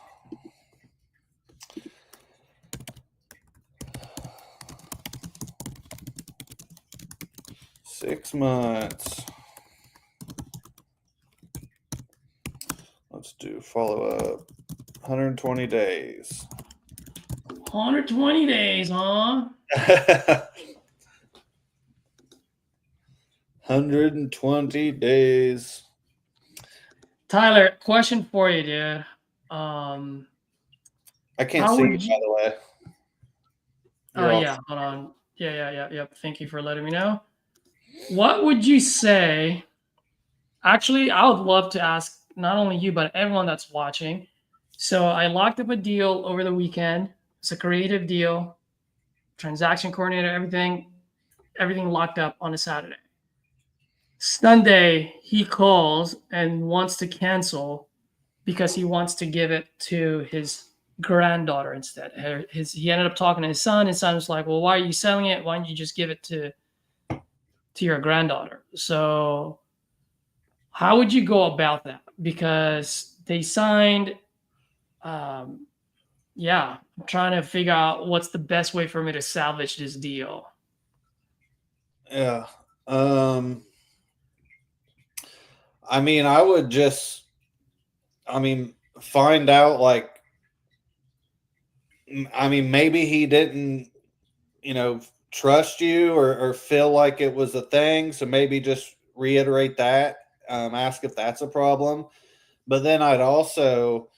A: 6 months. Let's do follow up. 120 days.
B: 120 days, huh?
A: 120 days.
B: Tyler, question for you, dude.
A: I can't see you, by the way.
B: Oh, yeah. Hold on. Yeah. Thank you for letting me know. What would you say? Actually, I would love to ask not only you, but everyone that's watching. So I locked up a deal over the weekend. It's a creative deal, transaction coordinator, everything locked up on a Saturday. Sunday, he calls and wants to cancel because he wants to give it to his granddaughter instead. He ended up talking to his son. His son was like, well, why are you selling it? Why don't you just give it to your granddaughter? So how would you go about that? Because they signed, I'm trying to figure out what's the best way for me to salvage this deal.
A: I mean, I would just, I mean, find out like, I mean, maybe he didn't, you know, trust you or feel like it was a thing. So maybe just reiterate that, ask if that's a problem. But then I'd also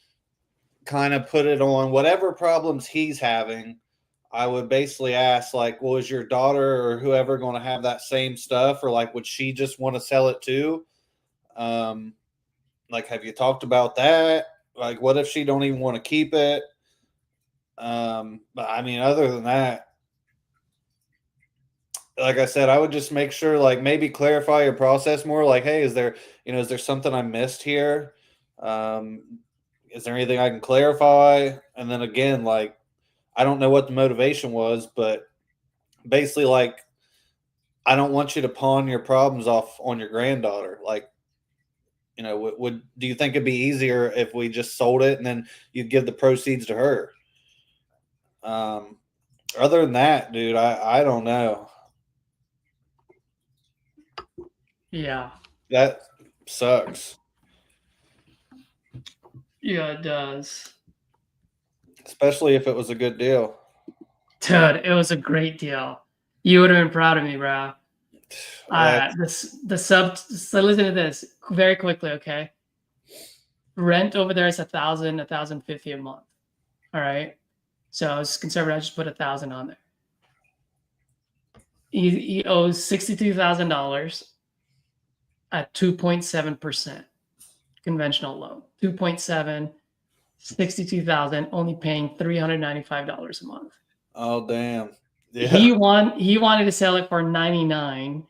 A: kind of put it on whatever problems he's having. I would basically ask, like, well, is your daughter or whoever going to have that same stuff? Or like, would she just want to sell it too? Like, have you talked about that? Like, what if she don't even want to keep it? But I mean, other than that, like I said, I would just make sure, like, maybe clarify your process more. Like, hey, is there, is there something I missed here? Is there anything I can clarify? And then again, like, I don't know what the motivation was, but basically, like, I don't want you to pawn your problems off on your granddaughter. Like, would do you think it'd be easier if we just sold it and then you give the proceeds to her? Other than that, dude, I don't know.
B: Yeah.
A: That sucks.
B: Yeah, it does.
A: Especially if it was a good deal.
B: Dude, it was a great deal. You would have been proud of me, bro. So listen to this very quickly, okay? Rent over there is $1,000, $1,050 a month. All right. So I was conservative. I just put 1,000 on there. He owes $62,000 at 2.7% conventional loan. 2.7, 62,000, only paying $395 a month.
A: Oh damn. Yeah.
B: He wanted to sell it for 99,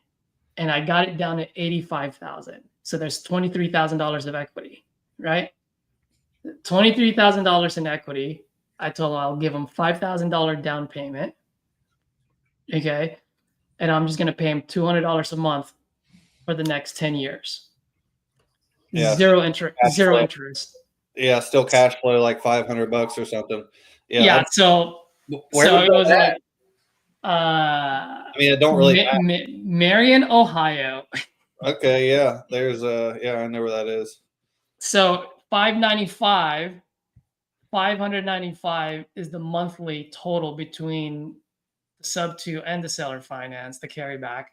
B: and I got it down to 85,000. So there's $23,000 of equity, right? $23,000 in equity. I told him I'll give him $5,000 down payment. Okay. And I'm just going to pay him $200 a month for the next 10 years.
A: Yeah.
B: Zero interest.
A: Yeah, still cash flow like $500 or something.
B: Yeah. So
A: it
B: was
A: at?
B: like,
A: I mean, it don't really matter.
B: Marion, Ohio.
A: Okay, yeah. There's I know where that is.
B: So $595 is the monthly total between the sub 2 and the seller finance, the carryback.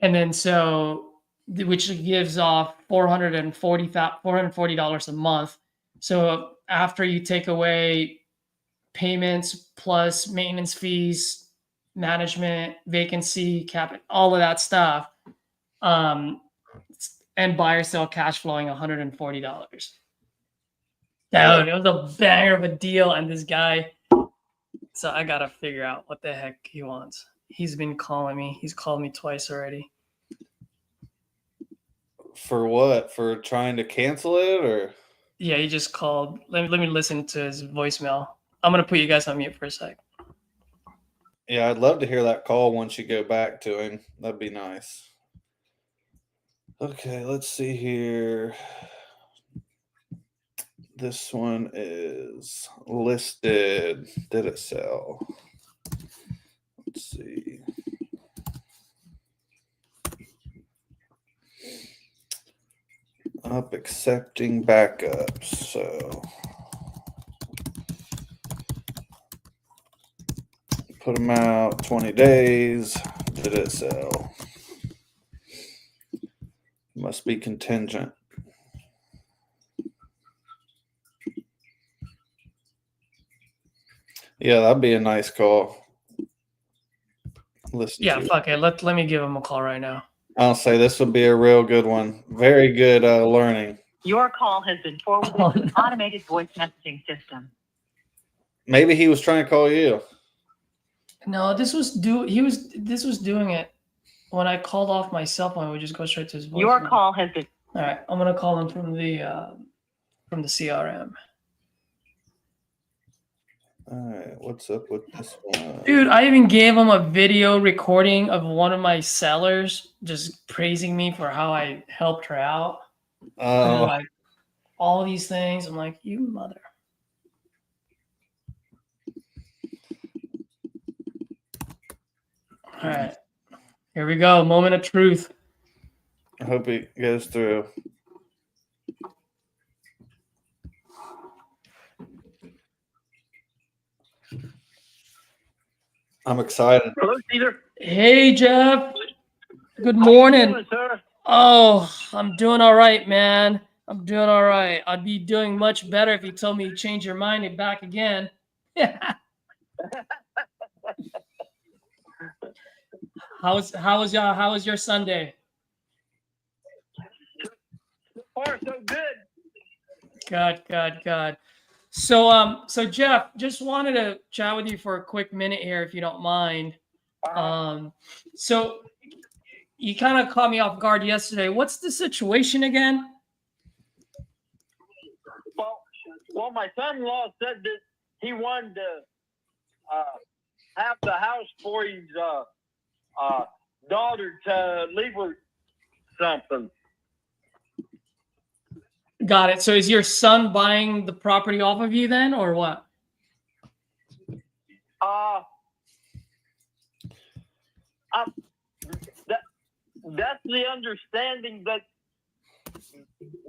B: And then which gives off $440 a month. So after you take away payments plus maintenance fees, management, vacancy, cap, all of that stuff, and buy or sell cash flowing $140. Dude, it was a banger of a deal, and this guy. So I gotta figure out what the heck he wants. He's been calling me. He's called me twice already.
A: For what? For trying to cancel it, or?
B: Yeah, he just called. Let me listen to his voicemail. I'm gonna put you guys on mute for a sec.
A: Yeah, I'd love to hear that call once you go back to him. That'd be nice. Okay, let's see here. This one is listed. Did it sell? Let's see. Up accepting backups. So put them out 20 days. Did it sell? Must be contingent. Yeah, that'd be a nice call. Listen.
B: Yeah, fuck it. Let me give him a call right now.
A: I'll say this would be a real good one. Very good learning.
D: Your call has been forwarded to an automated voice messaging system.
A: Maybe he was trying to call you.
B: No, this was doing it when I called off my cell phone. It would just go straight to his voicemail.
D: Your call has been.
B: All right, I'm gonna call him from the CRM.
A: All right, what's up with this one?
B: Dude, I even gave him a video recording of one of my sellers just praising me for how I helped her out. And like all these things. I'm like, you mother. All right. Here we go. Moment of truth.
A: All hope it goes through. I'm excited.
G: Hello, Cedar.
B: Hey, Jeff. Good
G: How you
B: morning.
G: doing, sir?
B: Oh, I'm doing all right, man. I'm doing all right. I'd be doing much better if you told me you changed your mind and back again. How was your Sunday?
G: So far, so good.
B: Good. So Jeff, just wanted to chat with you for a quick minute here, if you don't mind. So you kind of caught me off guard yesterday. What's the situation again?
G: Well, my son-in-law said that he wanted to have the house for his daughter to leave her something.
B: Got it. So is your son buying the property off of you then, or what?
G: That's the understanding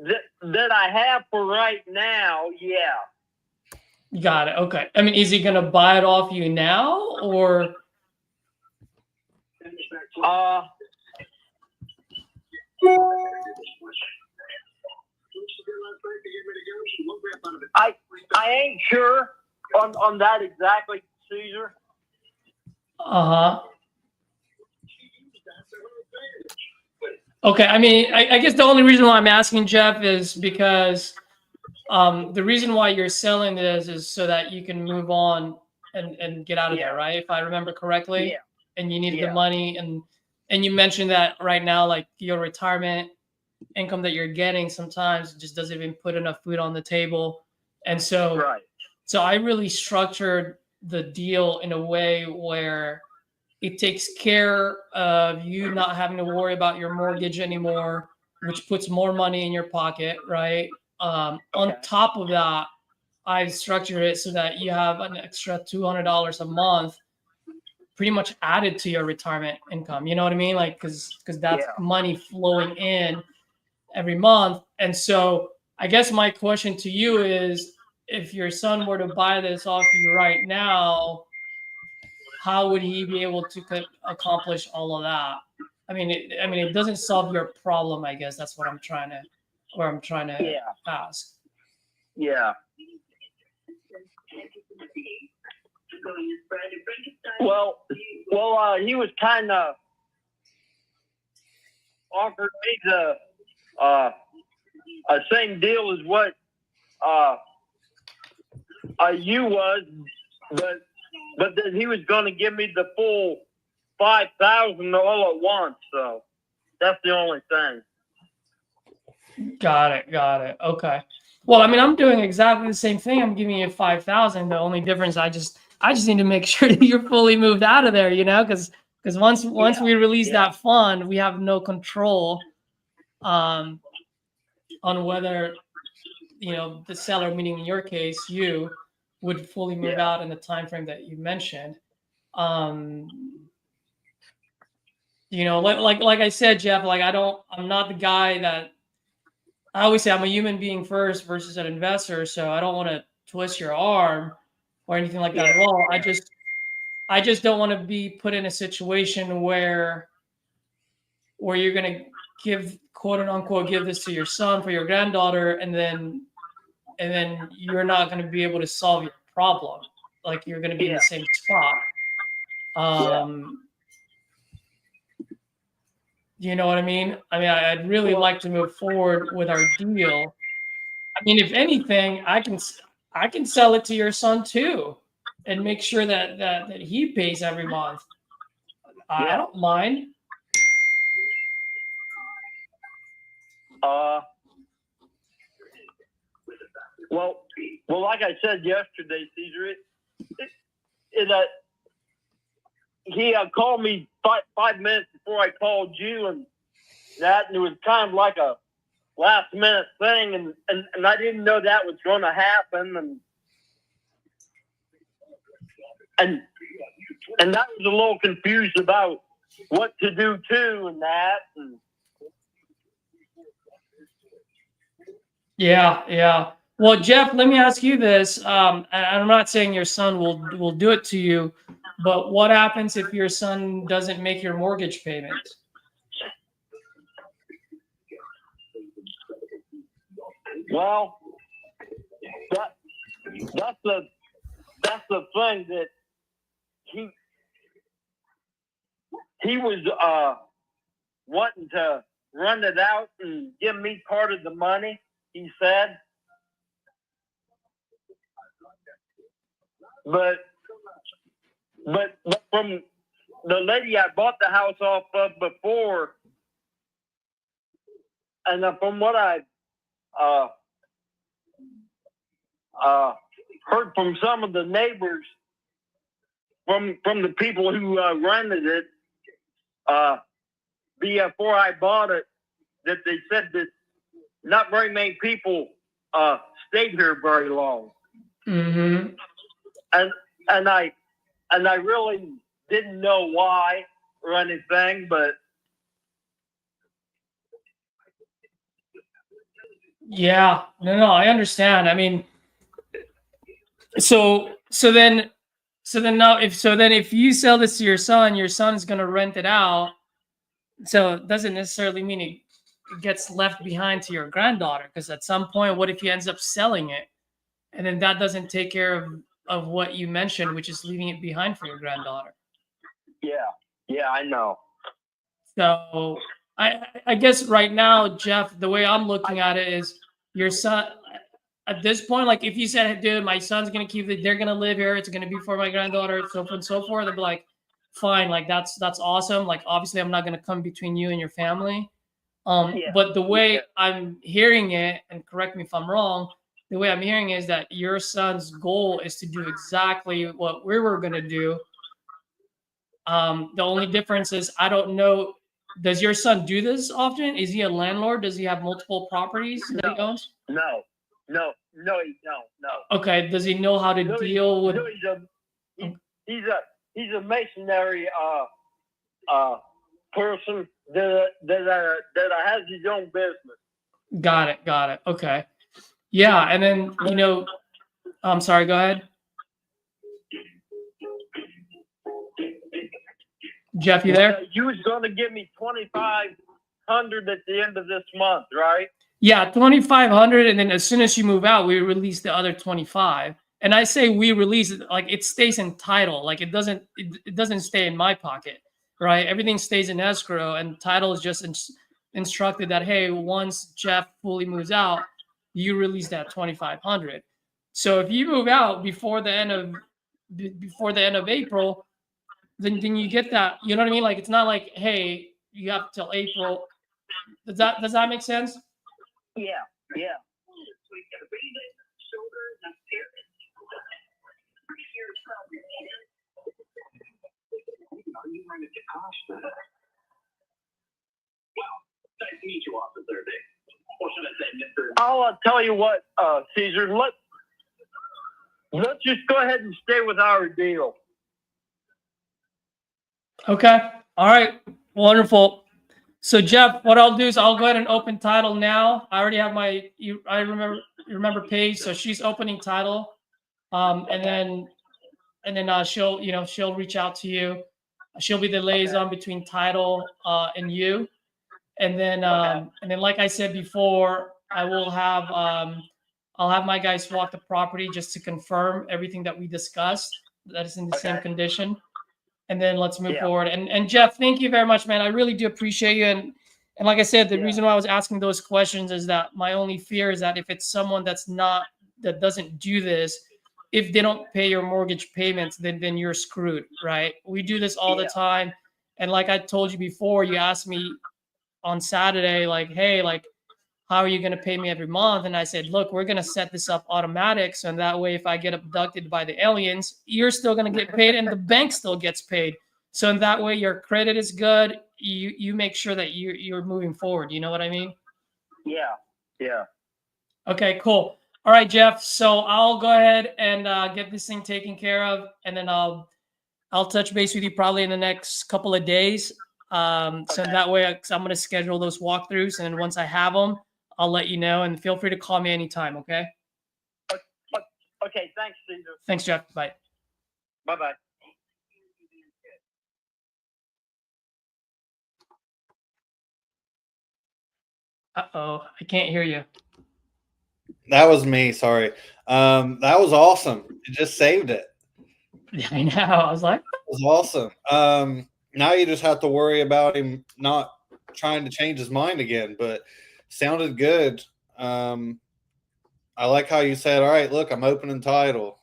G: that I have for right now. Yeah.
B: Got it. Okay. I mean, is he gonna buy it off you now, or?
G: I ain't sure on that exactly, Caesar.
B: Uh-huh. Okay. I mean, I guess the only reason why I'm asking, Jeff, is because the reason why you're selling this is so that you can move on and get out of there, right? If I remember correctly.
G: Yeah.
B: And you needed the money, and you mentioned that right now, like your retirement income that you're getting sometimes just doesn't even put enough food on the table. And so, so I really structured the deal in a way where it takes care of you not having to worry about your mortgage anymore, which puts more money in your pocket, right? On top of that, I've structured it so that you have an extra $200 a month pretty much added to your retirement income. You know what I mean? Like, because that's money flowing in every month. And so I guess my question to you is, if your son were to buy this off you right now, how would he be able to accomplish all of that? I mean, it doesn't solve your problem. I guess that's what I'm trying to ask.
G: Yeah. Well, he was kind of offered me the same deal as what you was, but then he was going to give me the full 5,000 all at once. So that's the only thing.
B: Got it. Okay. Well, I mean, I'm doing exactly the same thing. I'm giving you 5,000. The only difference, I just need to make sure that you're fully moved out of there, because once we release that fund, we have no control on whether the seller, meaning in your case, you would fully move out in the time frame that you mentioned. Like I said, Jeff, like I'm not the guy that. I always say I'm a human being first versus an investor, so I don't want to twist your arm or anything like that at all. I just don't want to be put in a situation where you're going to give, quote unquote, give this to your son for your granddaughter, and then you're not going to be able to solve your problem. Like, you're going to be in the same spot. You know what I mean? I mean, I'd really like to move forward with our deal. I mean, if anything, I can sell it to your son too, and make sure that he pays every month. I don't mind.
G: Well, like I said yesterday, Caesar, he called me 5 minutes before I called you, and it was kind of like a last minute thing, and I didn't know that was going to happen, and I was a little confused about what to do too, and that,
B: Yeah, yeah. Well, Jeff, let me ask you this. And I'm not saying your son will do it to you, but what happens if your son doesn't make your mortgage payment?
G: Well, that that's the thing that he was wanting to run it out and give me part of the money. He said, but from the lady I bought the house off of before, and from what I heard from some of the neighbors, from the people who rented it before I bought it, that they said that not very many people stayed here very long.
B: Mm-hmm.
G: And I really didn't know why or anything, but
B: Yeah, no, I understand. I mean, so then now if you sell this to your son's gonna rent it out. So it doesn't necessarily mean it gets left behind to your granddaughter, because at some point, what if he ends up selling it, and then that doesn't take care of what you mentioned, which is leaving it behind for your granddaughter.
G: yeah, I know.
B: So I guess right now, Jeff, the way I'm looking at it is your son at this point, like if you said, dude, my son's gonna keep it, they're gonna live here, it's gonna be for my granddaughter, so on and so forth, they'd be like, fine, like that's awesome. Like obviously I'm not gonna come between you and your family. But the way I'm hearing it, and correct me if I'm wrong, the way I'm hearing is that your son's goal is to do exactly what we were gonna do. The only difference is I don't know. Does your son do this often? Is he a landlord? Does he have multiple properties that he owns?
G: No, no.
B: Okay. Does he know how to deal with?
G: He's a masonry person that has his own business.
B: Got it. Okay. Yeah, and then I'm sorry. Go ahead, Jeff. You there?
G: You was going to give me $2,500 at the end of this month, right?
B: Yeah, 2,500, and then as soon as you move out, we release the other 25. And I say we release it like it stays in title, like it doesn't stay in my pocket, right? Everything stays in escrow, and title is just instructed that, hey, once Jeff fully moves out, you release that 2,500. So if you move out before the end of April, then you get that. You know what I mean? Like it's not like, hey, you have till April. Does that make sense?
G: Yeah. I'll tell you what, Caesar. Let's just go ahead and stay with our deal.
B: Okay. All right. Wonderful. So Jeff, what I'll do is I'll go ahead and open title now. I already have I remember Paige, so she's opening title. And then she'll reach out to you. She'll be the liaison between title and you. And then like I said before, I'll have my guys walk the property just to confirm everything that we discussed that is in the same condition. And then let's move forward. And Jeff, thank you very much, man. I really do appreciate you. And like I said, the reason why I was asking those questions is that my only fear is that if it's someone that doesn't do this, if they don't pay your mortgage payments, then you're screwed, right? We do this all the time. And like I told you before, you asked me on Saturday, like, hey, like, how are you going to pay me every month? And I said, look, we're going to set this up automatic. So that way, if I get abducted by the aliens, you're still going to get paid and the bank still gets paid. So in that way, your credit is good. You make sure that you're moving forward. You know what I mean?
G: Yeah.
B: Okay, cool. All right, Jeff. So I'll go ahead and get this thing taken care of. And then I'll touch base with you probably in the next couple of days. So that way, I'm going to schedule those walkthroughs. And then once I have them, I'll let you know, and feel free to call me anytime. Okay.
G: Okay, thanks, Caesar.
B: Thanks, Jeff. Bye.
G: Bye-bye.
B: Uh-oh, I can't hear you.
A: That was me. Sorry. That was awesome. It just saved it.
B: Yeah, I know. I was like,
A: It was awesome. Now you just have to worry about him not trying to change his mind again, but sounded good. I like how you said, all right, look, I'm opening title.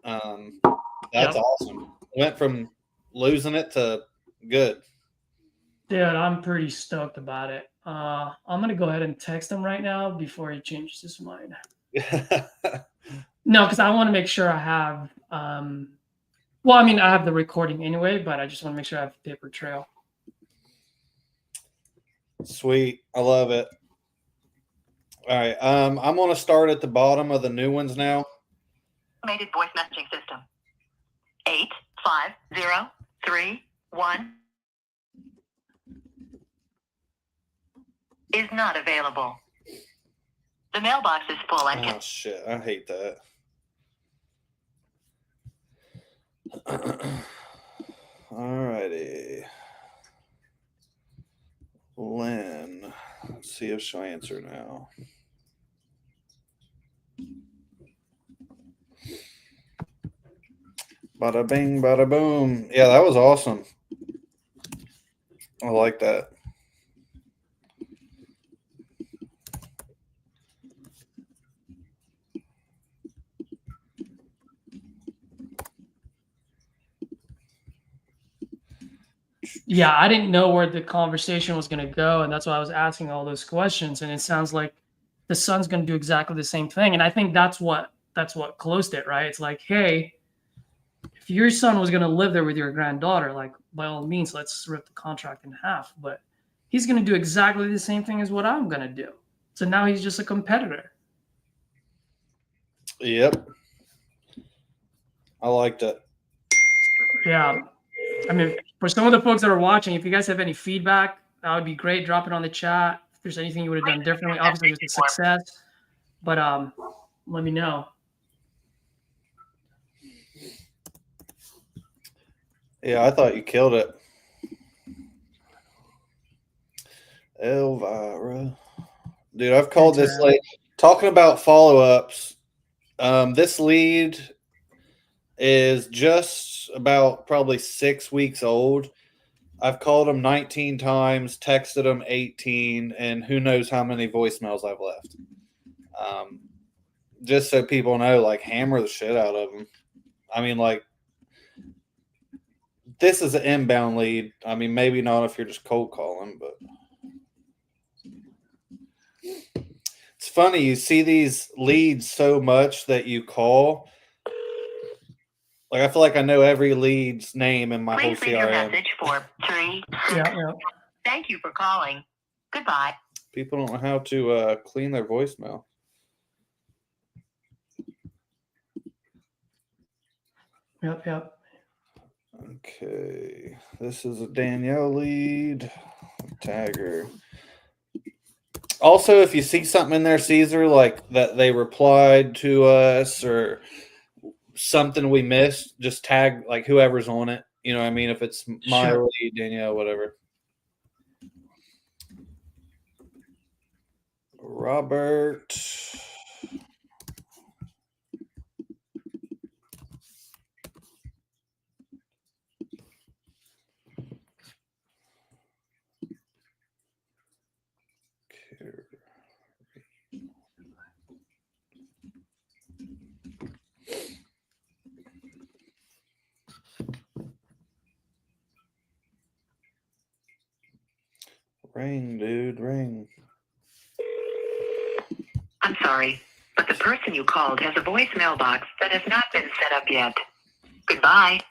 A: That's awesome. Went from losing it to good.
B: dude, I'm pretty stoked about it. I'm gonna go ahead and text him right now before he changes his mind. No, because I want to make sure I have. Well, I mean, I have the recording anyway, but I just want to make sure I have the paper trail.
A: Sweet. I love it. All right. I'm going to start at the bottom of the new ones now.
D: Automated voice messaging system. 85031 is not available. The mailbox is full and
A: Oh, shit. I hate that. Alrighty. Lynn. Let's see if she'll answer now. Bada bing, bada boom. Yeah, that was awesome. I like that.
B: Yeah, I didn't know where the conversation was going to go, and that's why I was asking all those questions. And it sounds like the son's going to do exactly the same thing. And I think that's what closed it, right? It's like, hey, if your son was going to live there with your granddaughter, like by all means, let's rip the contract in half. But he's going to do exactly the same thing as what I'm going to do. So now he's just a competitor.
A: Yep. I liked it.
B: Yeah. I mean, for some of the folks that are watching, if you guys have any feedback, that would be great. Drop it on the chat. If there's anything you would have done differently, obviously it's a success. But let me know.
A: Yeah, I thought you killed it. Elvira. Dude, I've called this late. Talking about follow-ups, this lead is just about probably 6 weeks old. I've called him 19 times, texted him 18, and who knows how many voicemails I've left. Just so people know, like, hammer the shit out of him. I mean, like, this is an inbound lead. I mean, maybe not if you're just cold calling, but it's funny. You see these leads so much that you call. Like, I feel like I know every lead's name in my whole
D: please leave your
A: CRM.
D: message for 3.
B: Yeah.
D: Thank you for calling. Goodbye.
A: People don't know how to clean their voicemail.
B: Yep.
A: Okay. This is a Danielle lead. Tag her. Also, if you see something in there, Caesar, like that they replied to us or something we missed, just tag like whoever's on it. You know what I mean? If it's my lead, Danielle, whatever. Robert. Ring, dude, ring.
D: I'm sorry, but the person you called has a voicemail box that has not been set up yet. Goodbye.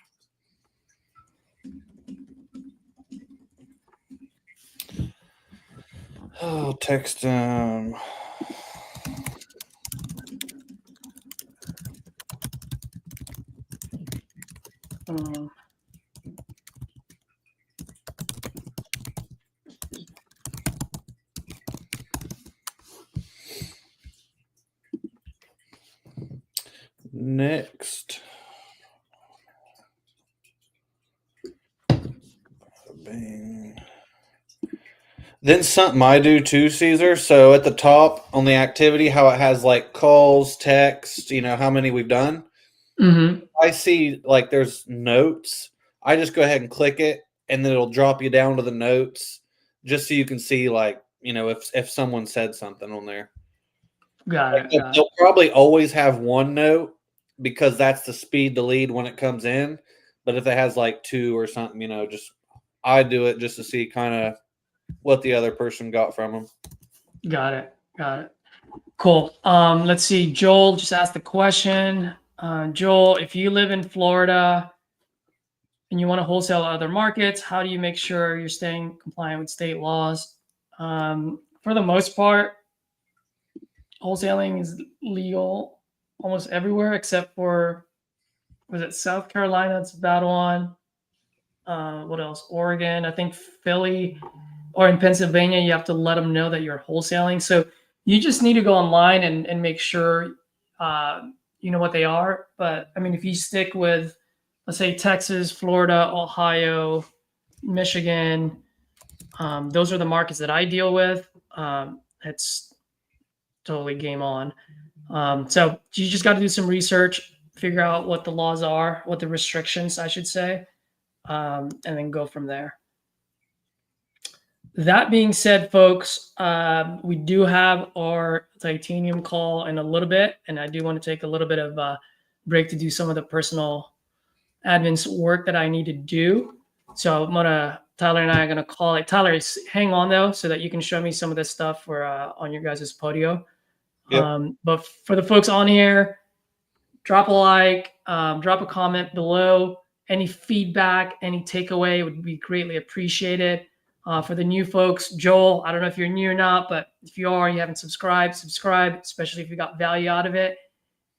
A: Oh, text him. Next. Bing. Then something I do too, Caesar. So at the top on the activity, how it has like calls, text, how many we've done.
B: Mm-hmm.
A: I see like there's notes. I just go ahead and click it, and then it'll drop you down to the notes, just so you can see like if someone said something on there.
B: Got it.
A: They'll probably always have one note because that's the speed to lead when it comes in. But if it has like two or something, just I do it just to see kind of what the other person got from them.
B: Got it. Cool. Let's see. Joel just asked the question. Joel, if you live in Florida and you want to wholesale other markets, how do you make sure you're staying compliant with state laws? For the most part, wholesaling is legal almost everywhere except for, was it South Carolina? It's a bad one. What else? Oregon, I think Philly, or in Pennsylvania, you have to let them know that you're wholesaling. So you just need to go online and make sure you know what they are. But I mean, if you stick with, let's say, Texas, Florida, Ohio, Michigan, those are the markets that I deal with. It's totally game on. So you just got to do some research, figure out what the laws are, what the restrictions, I should say, and then go from there. That being said, folks, we do have our titanium call in a little bit, and I do want to take a little bit of a break to do some of the personal admin work that I need to do. So Tyler and I are gonna call it. Tyler, hang on though, so that you can show me some of this stuff for on your guys' Podio.
A: Yep.
B: But for the folks on here, drop a like, drop a comment below. Any feedback, any takeaway would be greatly appreciated. For the new folks, Joel, I don't know if you're new or not, but if you are, you haven't subscribe, especially if you got value out of it.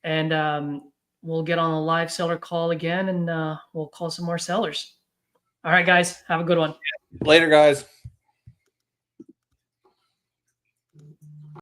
B: And we'll get on a live seller call again, and we'll call some more sellers. All right, guys, have a good one.
A: Later, guys.